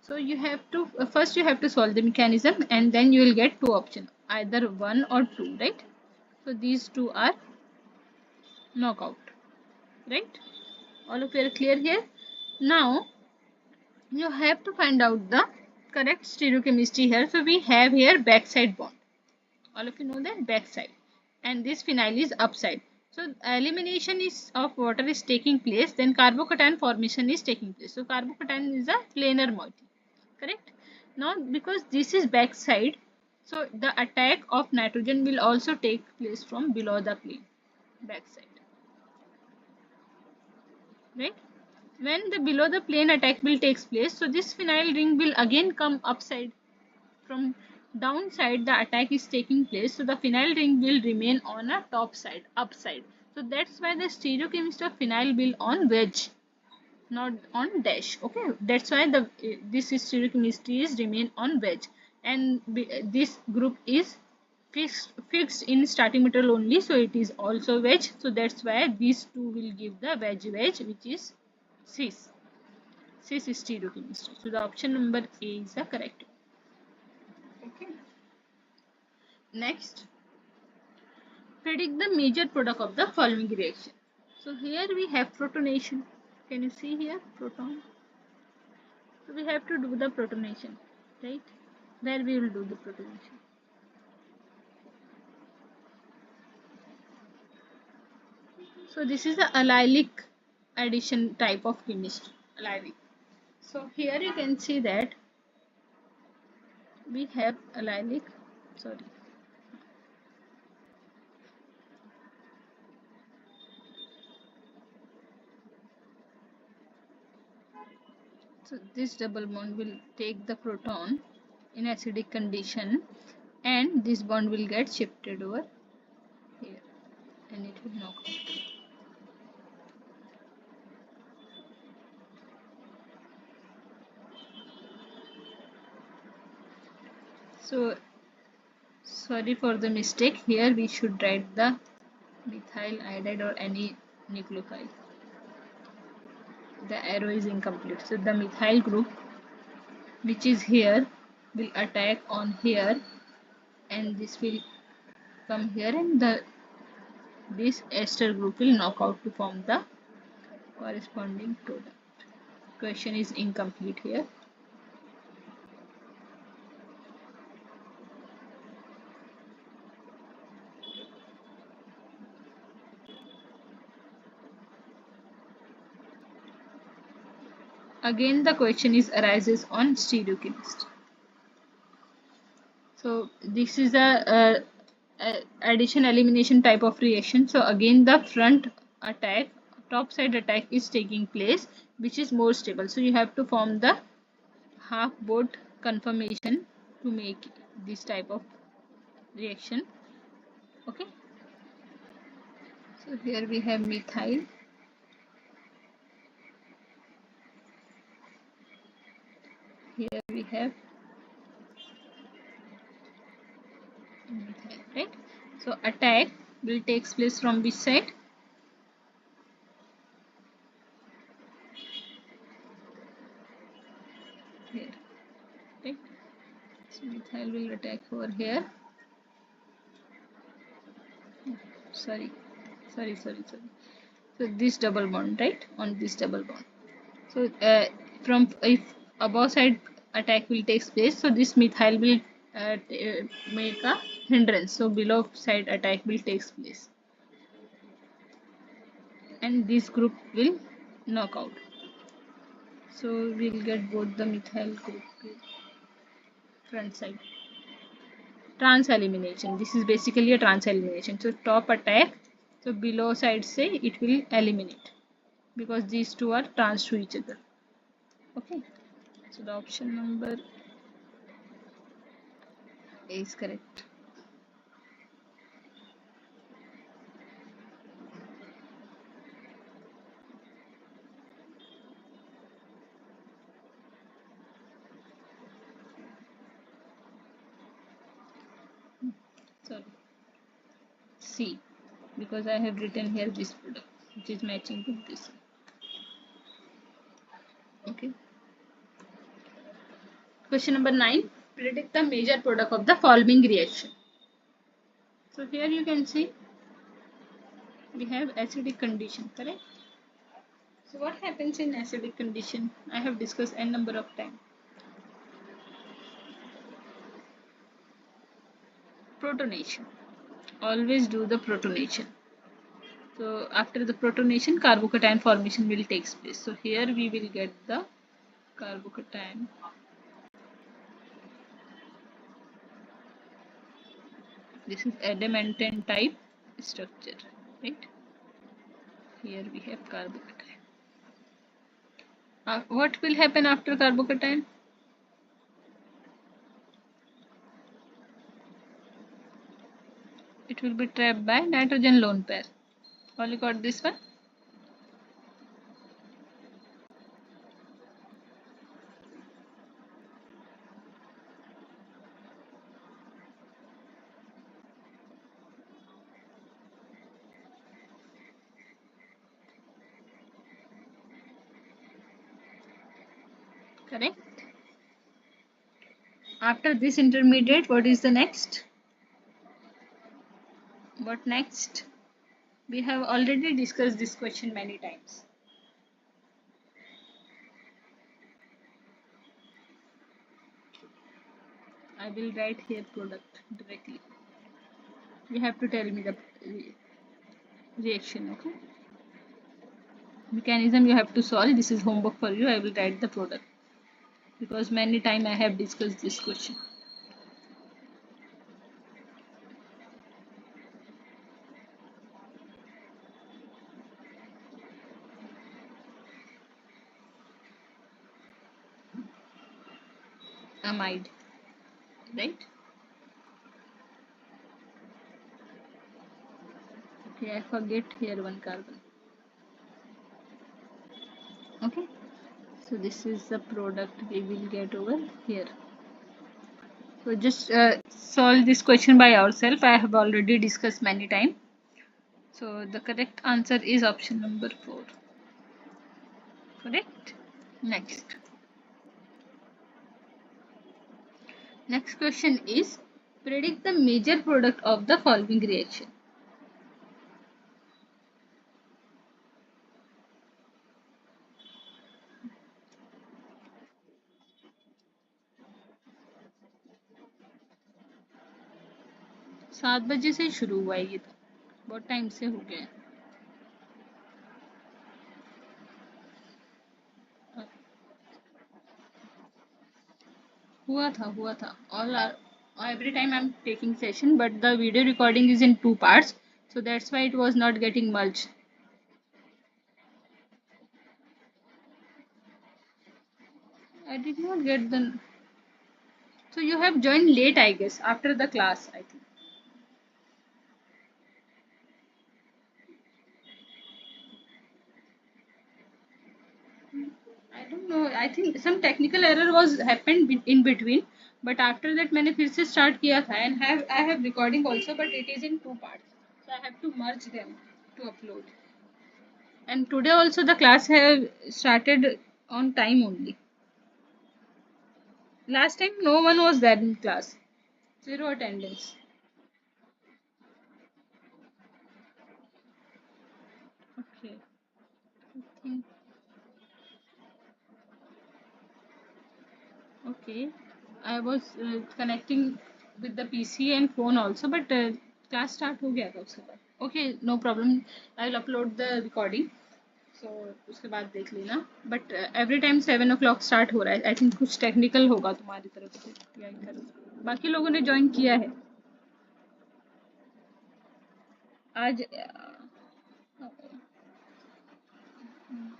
S1: So you have to first you have to solve the mechanism, and then you will get two options, either 1 or 2, right? So these two are knockout, right? All of you are clear here. Now you have to find out the correct stereochemistry here. So we have here backside bond. All of you know that backside, and this phenyl is upside. So elimination is of water is taking place, then carbocation formation is taking place. So carbocation is a planar moiety, correct? Now because this is backside, so the attack of nitrogen will also take place from below the plane, backside, right? When the below the plane attack will takes place, so this phenyl ring will again come upside. From downside the attack is taking place, so the phenyl ring will remain on a top side, upside. So that's why the stereochemistry of phenyl will on wedge, not on dash. Okay, that's why the this stereochemistry is remain on wedge, and this group is fixed in starting material only, so it is also wedge. So that's why these two will give the wedge, which is cis stereochemistry. So the option number A is the correct. Okay. Next, predict the major product of the following reaction. So here we have protonation. Can you see here proton? So we have to do the protonation, right? Where we will do the protonation. So this is the allylic addition type of chemistry. Allylic. So here you can see that we have allylic. Sorry. So this double bond will take the proton in acidic condition, and this bond will get shifted over here, and it will knock out. So sorry for the mistake. Here we should write the methyl iodide or any nucleophile. The arrow is incomplete. So the methyl group, which is here, will attack on here, and this will come here, and this ester group will knock out to form the corresponding product. Question is incomplete here. Again, the question is arises on stereochemistry. So this is a addition elimination type of reaction. So again, the front attack, top side attack is taking place, which is more stable. So you have to form the half boat conformation to make this type of reaction. Okay. So here we have methyl. Here we have methyl, right? So attack will takes place from which side? Here, right? So methyl will attack over here. Sorry. So this double bond, right? On this double bond. So from if above side attack will take place, so this methyl will make a hindrance. So below side attack will take place, and this group will knock out. So we'll get both the methyl group front side. Trans elimination. This is basically a trans elimination. So top attack. So below side say it will eliminate, because these two are trans to each other. Okay. So the option number A is correct. Sorry. C, because I have written here this product, which is matching with this. Okay. Question number 9. Predict the major product of the following reaction. So here you can see we have acidic condition, correct? So what happens in acidic condition? I have discussed n number of times. Protonation. Always do the protonation. So after the protonation, carbocation formation will take place. So here we will get the carbocation. This is adamantine type structure, right? Here we have carbocation. What will happen after carbocation? It will be trapped by nitrogen lone pair. All you got this one? Correct. After this intermediate, what is the next? What next? We have already discussed this question many times. I will write here product directly. You have to tell me the reaction, okay? mechanism you have to solve. This is homework for you. I will write the product because many time I have discussed this question. Amide, right? Okay, I forget here one carbon. Okay, so this is the product we will get over here. So just solve this question by ourselves. I have already discussed many times. So the correct answer is option number 4. Correct? Next. Next question is predict the major product of the following reaction. 7 बजे से शुरू हुआ है ये तो बहुत time से हो गया है हुआ था all are every time I'm taking session but the video recording is in 2 parts so that's why it was not getting merged. I did not get the so you have joined late I guess after the class I think. I don't know. I think some technical error was happened in between, but after that मैंने फिर से start किया था and have I have recording also, but it is in 2 parts, so I have to merge them to upload. And today also the class have started on time only. Last time no one was there in class, zero attendance. Okay, I think okay. I was connecting with the PC and phone also, but class start हो गया था उसके बाद. Okay, no problem. I'll upload the recording. So उसके बाद देख लेना. But every time 7 o'clock start हो रहा है. I think कुछ technical होगा तुम्हारी तरफ से या इधर. बाकी लोगों ने join किया है. आज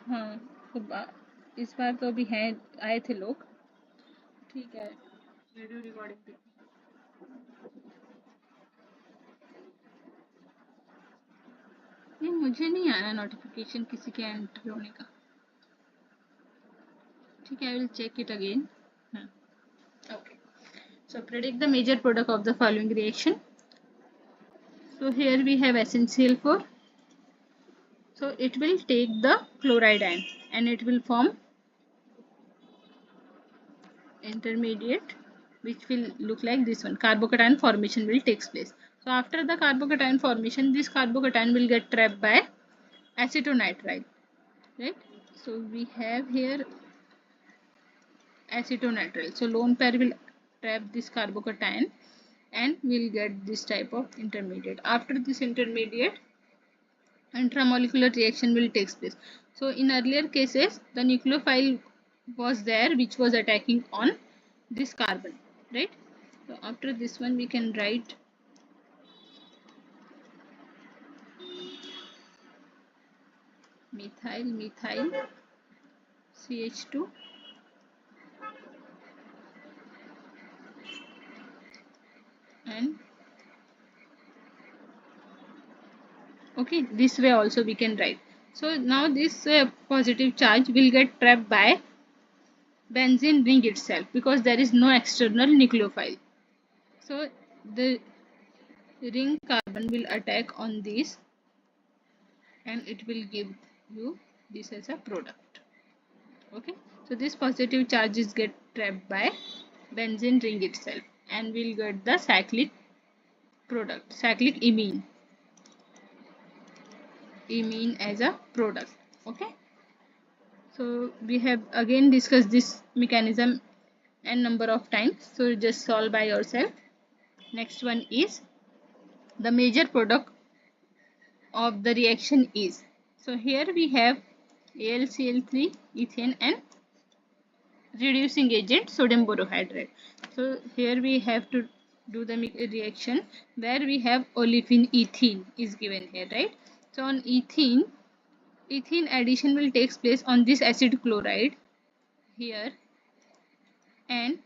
S1: हाँ तो इस बार तो अभी हैं आए थे लोग. ठीक है. वीडियो रिकॉर्डिंग नहीं मुझे नहीं आया नोटिफिकेशन किसी के एंट्री होने का. ठीक है. I will check it again. हाँ. Okay. So predict the major product of the following reaction. So here we have SnCl4. So it will take the chloride ion and it will form intermediate which will look like this one. Carbocation formation will take place. So after the carbocation formation, this carbocation will get trapped by acetonitrile, right? So we have here acetonitrile. So lone pair will trap this carbocation and we'll get this type of intermediate. After this intermediate, intramolecular reaction will take place. So in earlier cases, the nucleophile was there which was attacking on this carbon, right? So after this one we can write methyl CH2 and okay, this way also we can write. So now this positive charge will get trapped by benzene ring itself because there is no external nucleophile. So the ring carbon will attack on this and it will give you this as a product. Okay, so this positive charges get trapped by benzene ring itself and we'll get the cyclic product, cyclic imine as a product. Okay, so we have again discussed this mechanism n number of times, so just solve by yourself. Next one is the major product of the reaction is. So here we have AlCl3 ethane and reducing agent sodium borohydride. So here we have to do the reaction where we have olefin ethene is given here, right? So on ethene addition will take place on this acid chloride here, and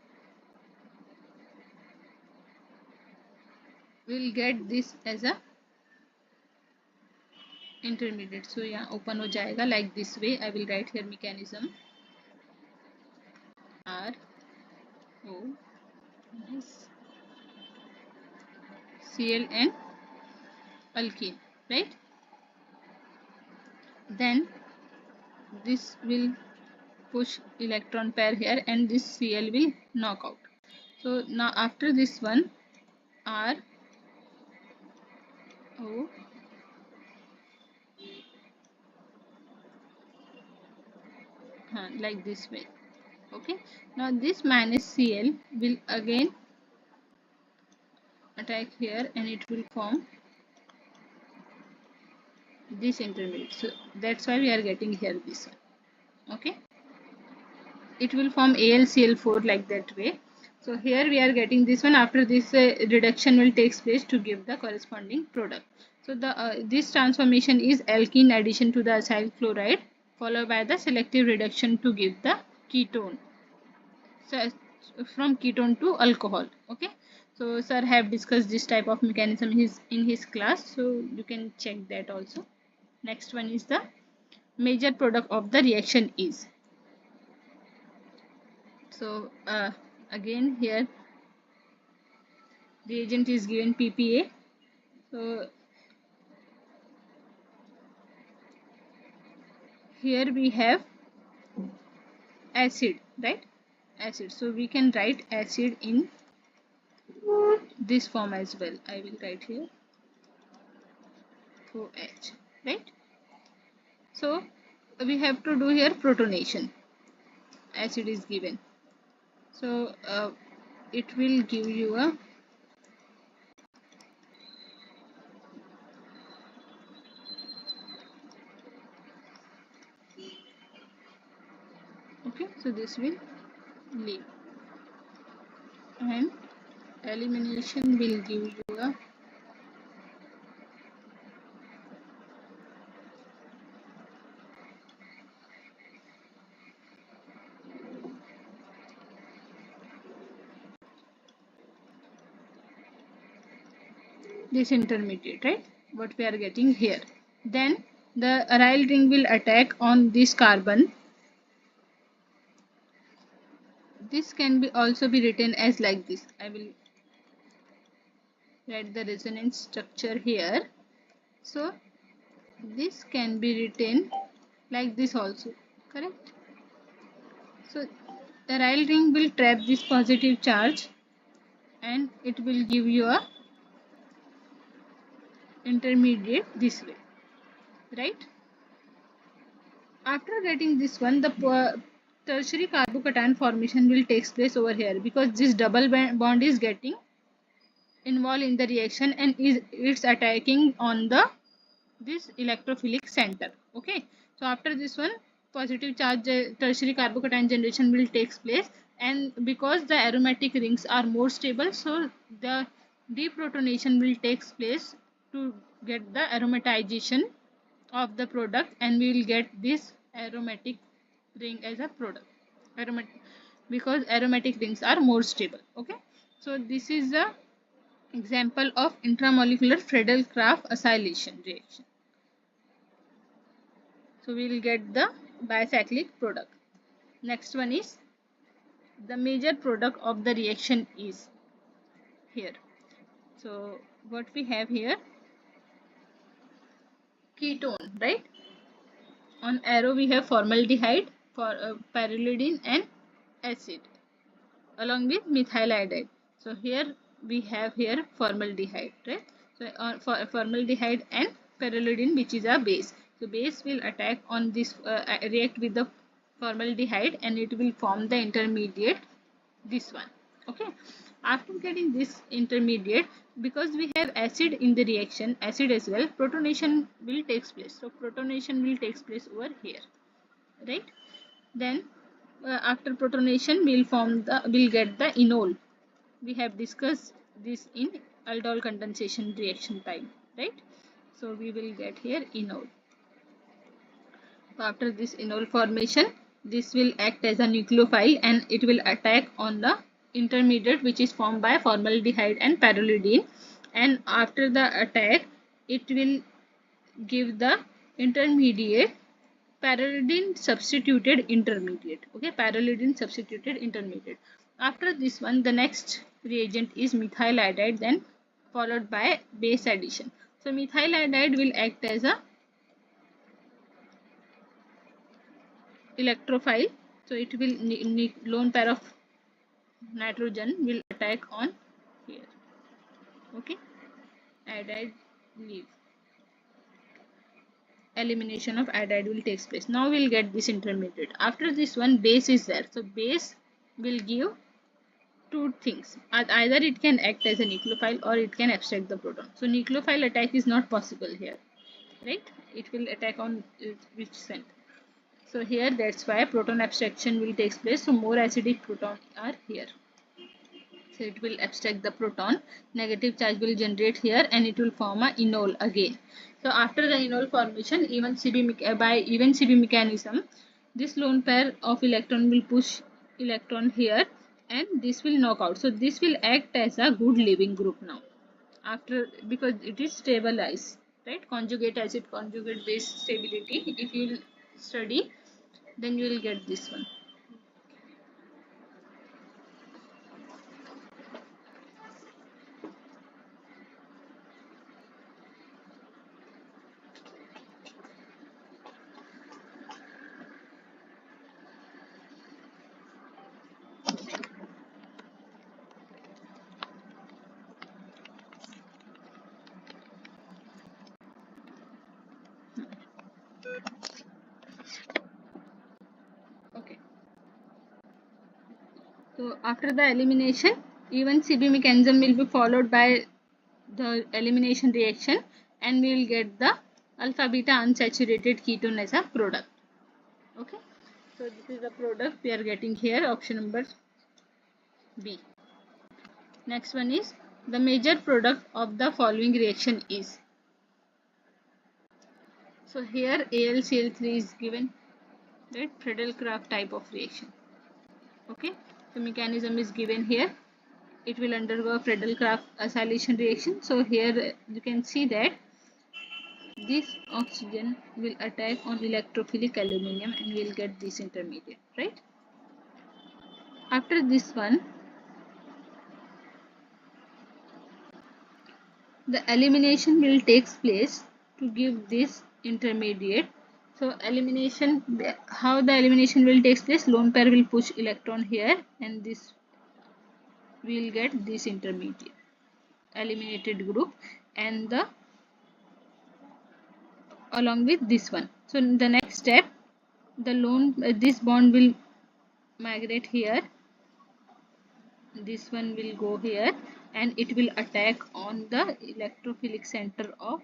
S1: we'll get this as a intermediate. So यहाँ open हो जाएगा like this way. I will write here mechanism R O S Cl and alkene, right? Then this will push electron pair here and this Cl will knock out. So now after this one R O like this way. Okay, now this minus Cl will again attack here and it will form this intermediate. So that's why we are getting here this one. Okay, it will form AlCl4 like that way. So here we are getting this one. After this reduction will takes place to give the corresponding product. So the this transformation is alkene addition to the acyl chloride followed by the selective reduction to give the ketone. So from ketone to alcohol. Okay, so sir have discussed this type of mechanism in his class, so you can check that also. Next one is the major product of the reaction is. So again here reagent is given PPA. So here we have acid, right? Acid. So we can write acid in this form as well. I will write here OH, right? So we have to do here protonation. Acid is given. So it will give you a okay. So this will leave and elimination will give you a this intermediate, right? What we are getting here. Then the aryl ring will attack on this carbon. This can be also be written as like this. I will write the resonance structure here. So this can be written like this also, correct? So the aryl ring will trap this positive charge and it will give you a intermediate this way, right? After getting this one, the tertiary carbocation formation will take place over here because this double bond is getting involved in the reaction and it's attacking on the this electrophilic center. Okay, so after this one positive charge tertiary carbocation generation will takes place, and because the aromatic rings are more stable, so the deprotonation will takes place to get the aromatization of the product and we will get this aromatic ring as a product. Aromatic, because aromatic rings are more stable. Okay, so this is the example of intramolecular Friedel-Crafts acylation reaction. So we will get the bicyclic product. Next one is the major product of the reaction is here. So what we have here, ketone, right? On arrow we have formaldehyde, for pyrrolidine and acid along with methyl iodide. So here we have here formaldehyde, right? So for formaldehyde and pyrrolidine, which is a base. So base will attack on this react with the formaldehyde and it will form the intermediate, this one. Okay, after getting this intermediate, because we have acid in the reaction, acid as well, protonation will takes place. So protonation will takes place over here. right? Then after protonation we'll get the enol. We have discussed this in aldol condensation reaction time, right? So we will get here enol. So after this enol formation, this will act as a nucleophile and it will attack on the intermediate which is formed by formaldehyde and pyrrolidine, and after the attack it will give the intermediate pyrrolidine substituted intermediate. Okay, pyrrolidine substituted intermediate. After this one, the next reagent is methyl iodide, then followed by base addition. So methyl iodide will act as a electrophile. So it will lone pair of nitrogen will attack on here. Okay, iodide leave. Elimination of iodide will take place. Now we'll get this intermediate. After this one, base is there. So base will give two things. Either it can act as a nucleophile or it can abstract the proton. So nucleophile attack is not possible here, right? It will attack on which center. So here that's why proton abstraction will take place. So more acidic protons are here. So it will abstract the proton. Negative charge will generate here and it will form a enol again. So after the enol formation, by even CB mechanism, this lone pair of electron will push electron here and this will knock out. So this will act as a good leaving group now. After, because it is stabilized, right? Conjugate acid, conjugate base stability. If you will study, then you will get this one. Okay. So after the elimination, even CB mechanism will be followed by the elimination reaction and we will get the alpha beta unsaturated ketone as a product. Okay. So this is the product we are getting here, option number B. Next one is the major product of the following reaction is. So here AlCl3 is given, right? Friedel-Crafts type of reaction. Okay. The mechanism is given here. It will undergo a Friedel-Crafts acylation reaction. So here you can see that this oxygen will attack on electrophilic aluminium and we'll get this intermediate, right? After this one, the elimination will take place to give this intermediate. So elimination, how the elimination will take place? Lone pair will push electron here and this will get this intermediate eliminated group and the along with this one. So in the next step, the lone this bond will migrate here, this one will go here and it will attack on the electrophilic center of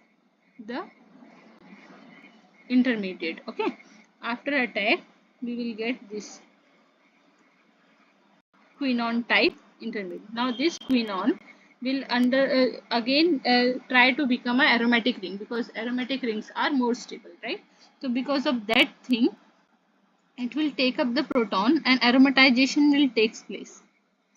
S1: the intermediate. Okay, after attack we will get this quinone type intermediate. Now this quinone will again try to become an aromatic ring because aromatic rings are more stable, right? So because of that thing, it will take up the proton and aromatization will take place.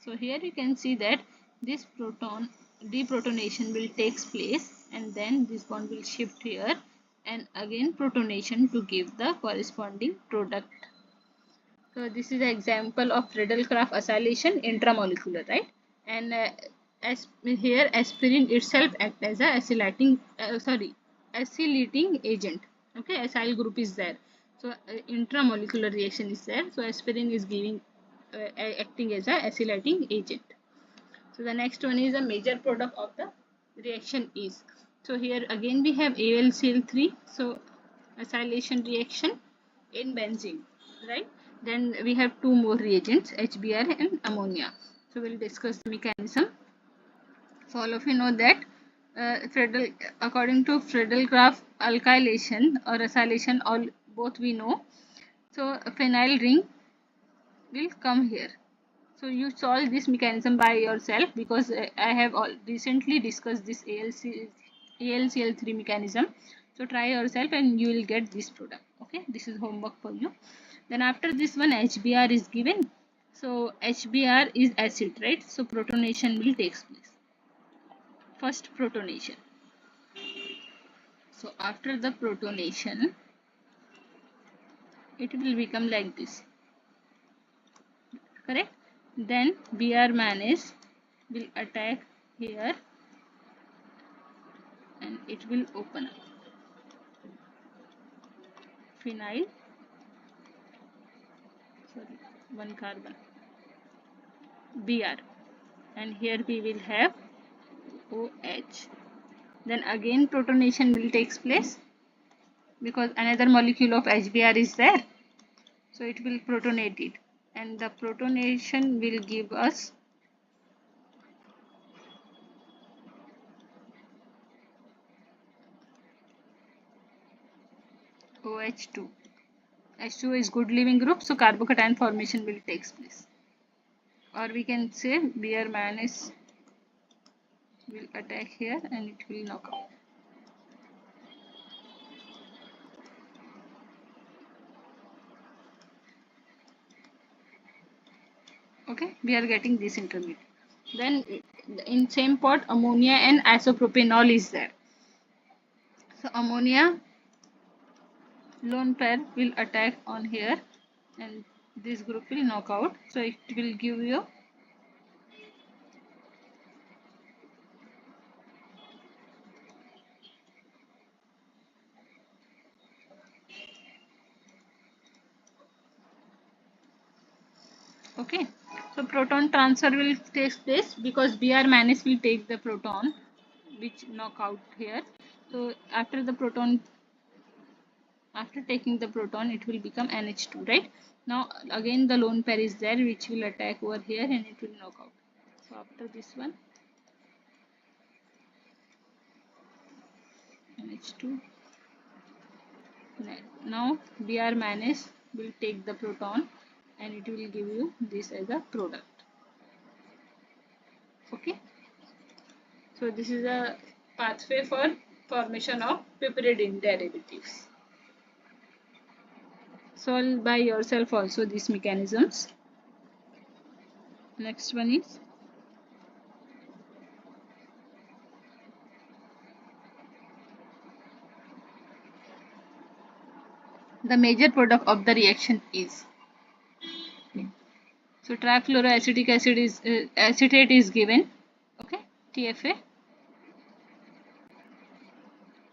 S1: So here you can see that this proton deprotonation will take place and then this bond will shift here and again protonation to give the corresponding product. So this is an example of Friedel-Crafts acylation intramolecular, right? And as here aspirin itself acts as a acylating agent. Okay, acyl group is there. So intramolecular reaction is there. So aspirin is giving acting as a acylating agent. So the next one is a major product of the reaction is. So here again we have AlCl3. So acylation reaction in benzene, right? Then we have two more reagents, HBr and ammonia. So we'll discuss the mechanism. So all of you know that according to Friedel-Crafts alkylation or acylation, all both we know So a phenyl ring will come here. So you solve this mechanism by yourself, because I have recently discussed this ALCL3 mechanism. So try yourself and you will get this product. Okay, this is homework for you. Then after this one, HBr is given. So HBr is acid, right? So protonation will take place. First protonation. So after the protonation, it will become like this. Correct? Then Br manganese will attack here and it will open up. Phenyl, sorry, one carbon, Br, and here we will have OH. Then again protonation will take place, because another molecule of HBr is there. So it will protonate it, and the protonation will give us OH2. H2 is good leaving group, so carbocation formation will take place. Or we can say Br manganese will attack here and it will knock out. Okay, we are getting this intermediate. Then in same pot, ammonia and isopropanol is there. So ammonia lone pair will attack on here and this group will knock out. So it will give you okay. So proton transfer will take place, because Br manganese will take the proton which knock out here. So after taking the proton, it will become NH2, right? Now again the lone pair is there which will attack over here and it will knock out. So after this one, NH2. Now Br manganese will take the proton and it will give you this as a product. Okay. So this is a pathway for formation of piperidine derivatives. Solve by yourself also these mechanisms. Next one is the major product of the reaction is. So trifluoroacetic acid is acetate is given, okay, TFA,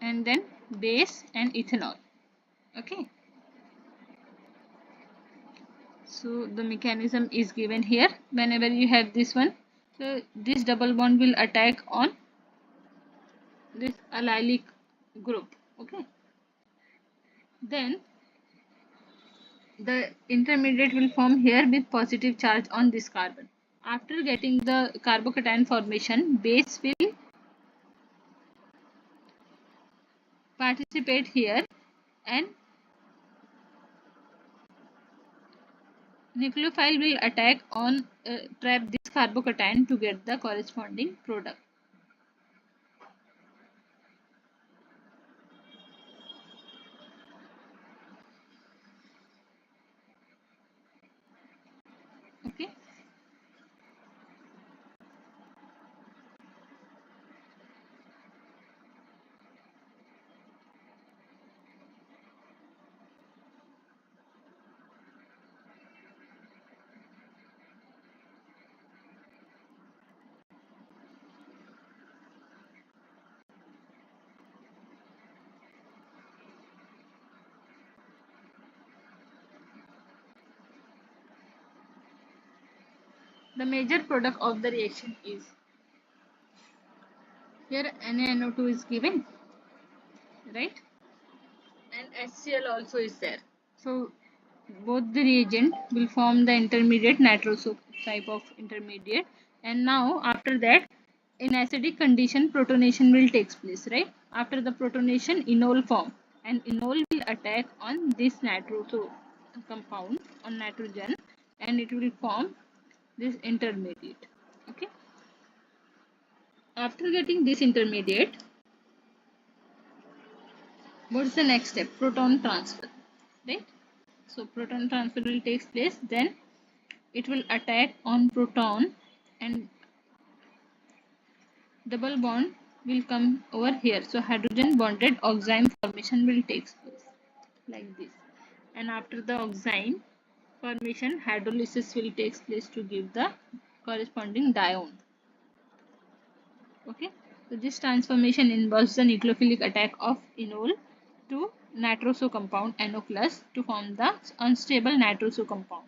S1: and then base and ethanol, okay. So the mechanism is given here. Whenever you have this one, so this double bond will attack on this allylic group, okay. Then the intermediate will form here with positive charge on this carbon. After getting the carbocation formation, base will participate here and nucleophile will attack on trap this carbocation to get the corresponding product. Okay. The major product of the reaction is, here NaNO2 is given, right? And HCl also is there. So both the reagent will form the intermediate nitroso type of intermediate, and now after that in acidic condition protonation will take place, right? After the protonation enol form and enol will attack on this nitroso compound on nitrogen, and it will form this intermediate. Okay. After getting this intermediate, what's the next step? Proton transfer, right? So proton transfer will take place, then it will attack on proton and double bond will come over here. So hydrogen bonded oxime formation will take place like this. And after the oxime formation, hydrolysis will take place to give the corresponding dione. Okay, so this transformation involves the nucleophilic attack of enol to nitroso compound NO plus to form the unstable nitroso compound.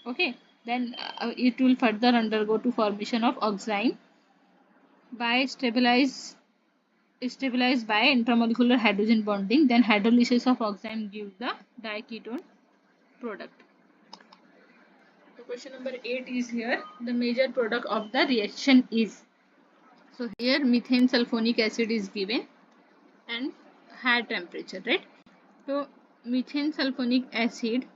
S1: Okay, then it will further undergo to formation of oxime by stabilized by intramolecular hydrogen bonding. Then hydrolysis of oxime gives the diketone product. So question number 8 is here. The major product of the reaction is. So here methane sulfonic acid is given and high temperature, right? So methane sulfonic acid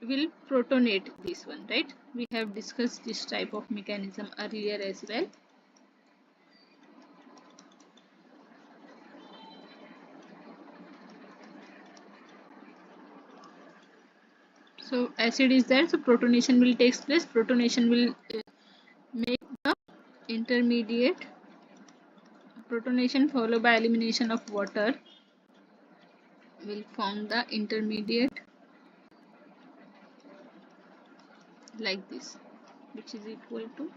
S1: will protonate this one, right? We have discussed this type of mechanism earlier as well. So acid is there, so protonation will take place. Protonation will make the intermediate. Protonation followed by elimination of water will form the intermediate like this, which is equal to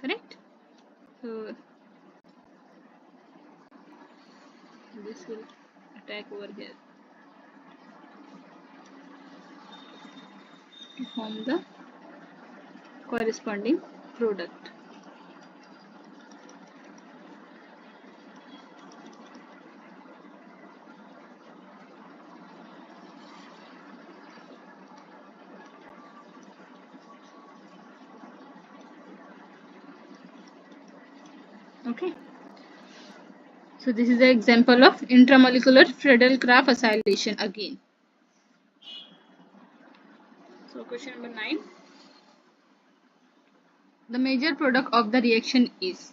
S1: correct. So this will attack over here to form the corresponding product. Okay. So this is the example of intramolecular Friedel-Crafts acylation again. So question number 9. The major product of the reaction is.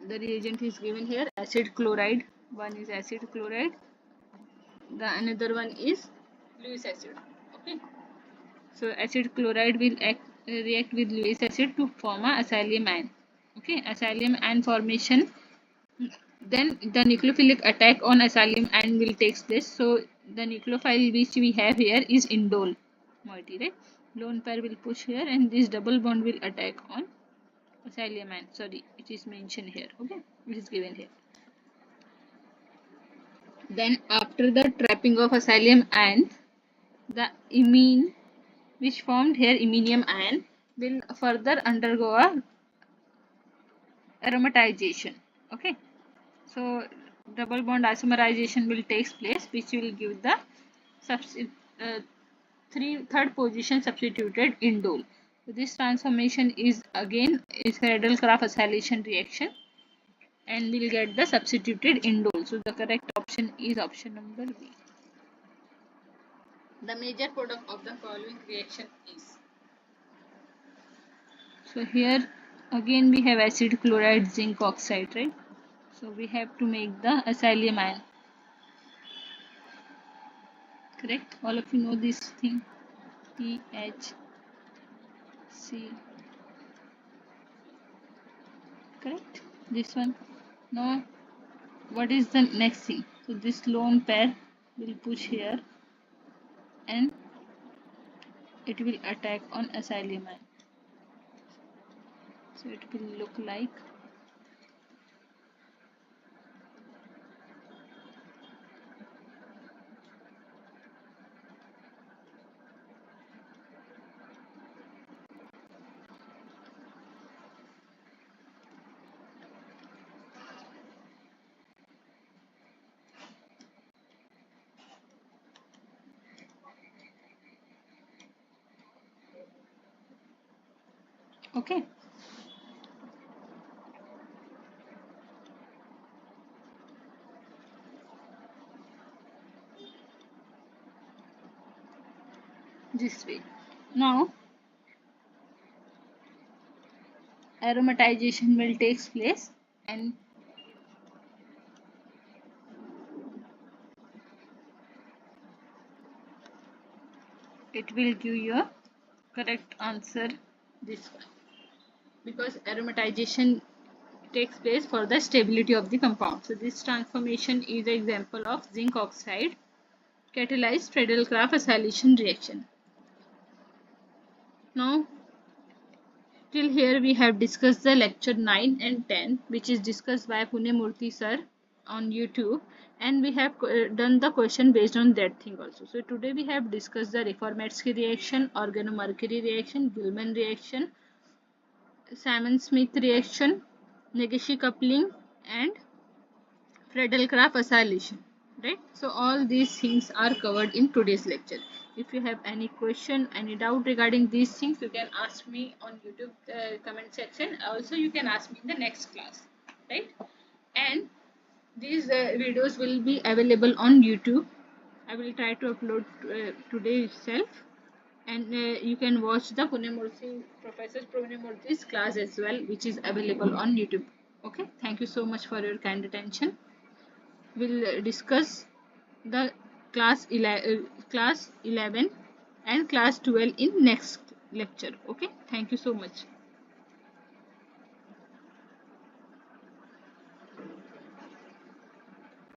S1: The reagent is given here, acid chloride. One is acid chloride. The another one is Lewis acid. Okay. So acid chloride will react with Lewis acid to form a acylium ion. Okay, acylium ion formation. Then the nucleophilic attack on acylium ion will take place. So the nucleophile which we have here is indole moiety, right? Lone pair will push here and this double bond will attack on acylium ion. Sorry, it is mentioned here. Okay, it is given here. Then after the trapping of acylium ion, the imine which formed here iminium ion will further undergo a aromatization. Okay, so double bond isomerization will take place, which will give the uh, third position substituted indole. So this transformation is again is Friedel-Crafts acylation reaction and we'll get the substituted indole. So the correct option is option number B. The major product of the following reaction is. So here again we have acid chloride zinc oxide, right? So we have to make the acylium ion. Correct? All of you know this thing. THC. Correct? This one. Now what is the next thing? So this lone pair will push here and it will attack on acylium ion. So it will look like Okay. This way. Now aromatization will take place, and it will give you a correct answer this one, because aromatization takes place for the stability of the compound. So this transformation is an example of zinc oxide catalyzed Friedel-Crafts acylation reaction. Now till here we have discussed the lecture 9 and 10, which is discussed by Pune Murthy sir on YouTube, and we have done the question based on that thing also. So today we have discussed the Reformatsky reaction, organomercury reaction, Gilman reaction, Simon-Smith reaction, Negishi coupling, and Friedel-Crafts acylation. Right? So all these things are covered in today's lecture. If you have any question, any doubt regarding these things, you can ask me on YouTube comment section. Also, you can ask me in the next class. Right? And these videos will be available on YouTube. I will try to upload today itself, and you can watch the Professor Pune Murthy's class as well, which is available on YouTube. Okay, thank you so much for your kind attention. We'll discuss the class 11 and class 12 in next lecture. Okay, thank you so much.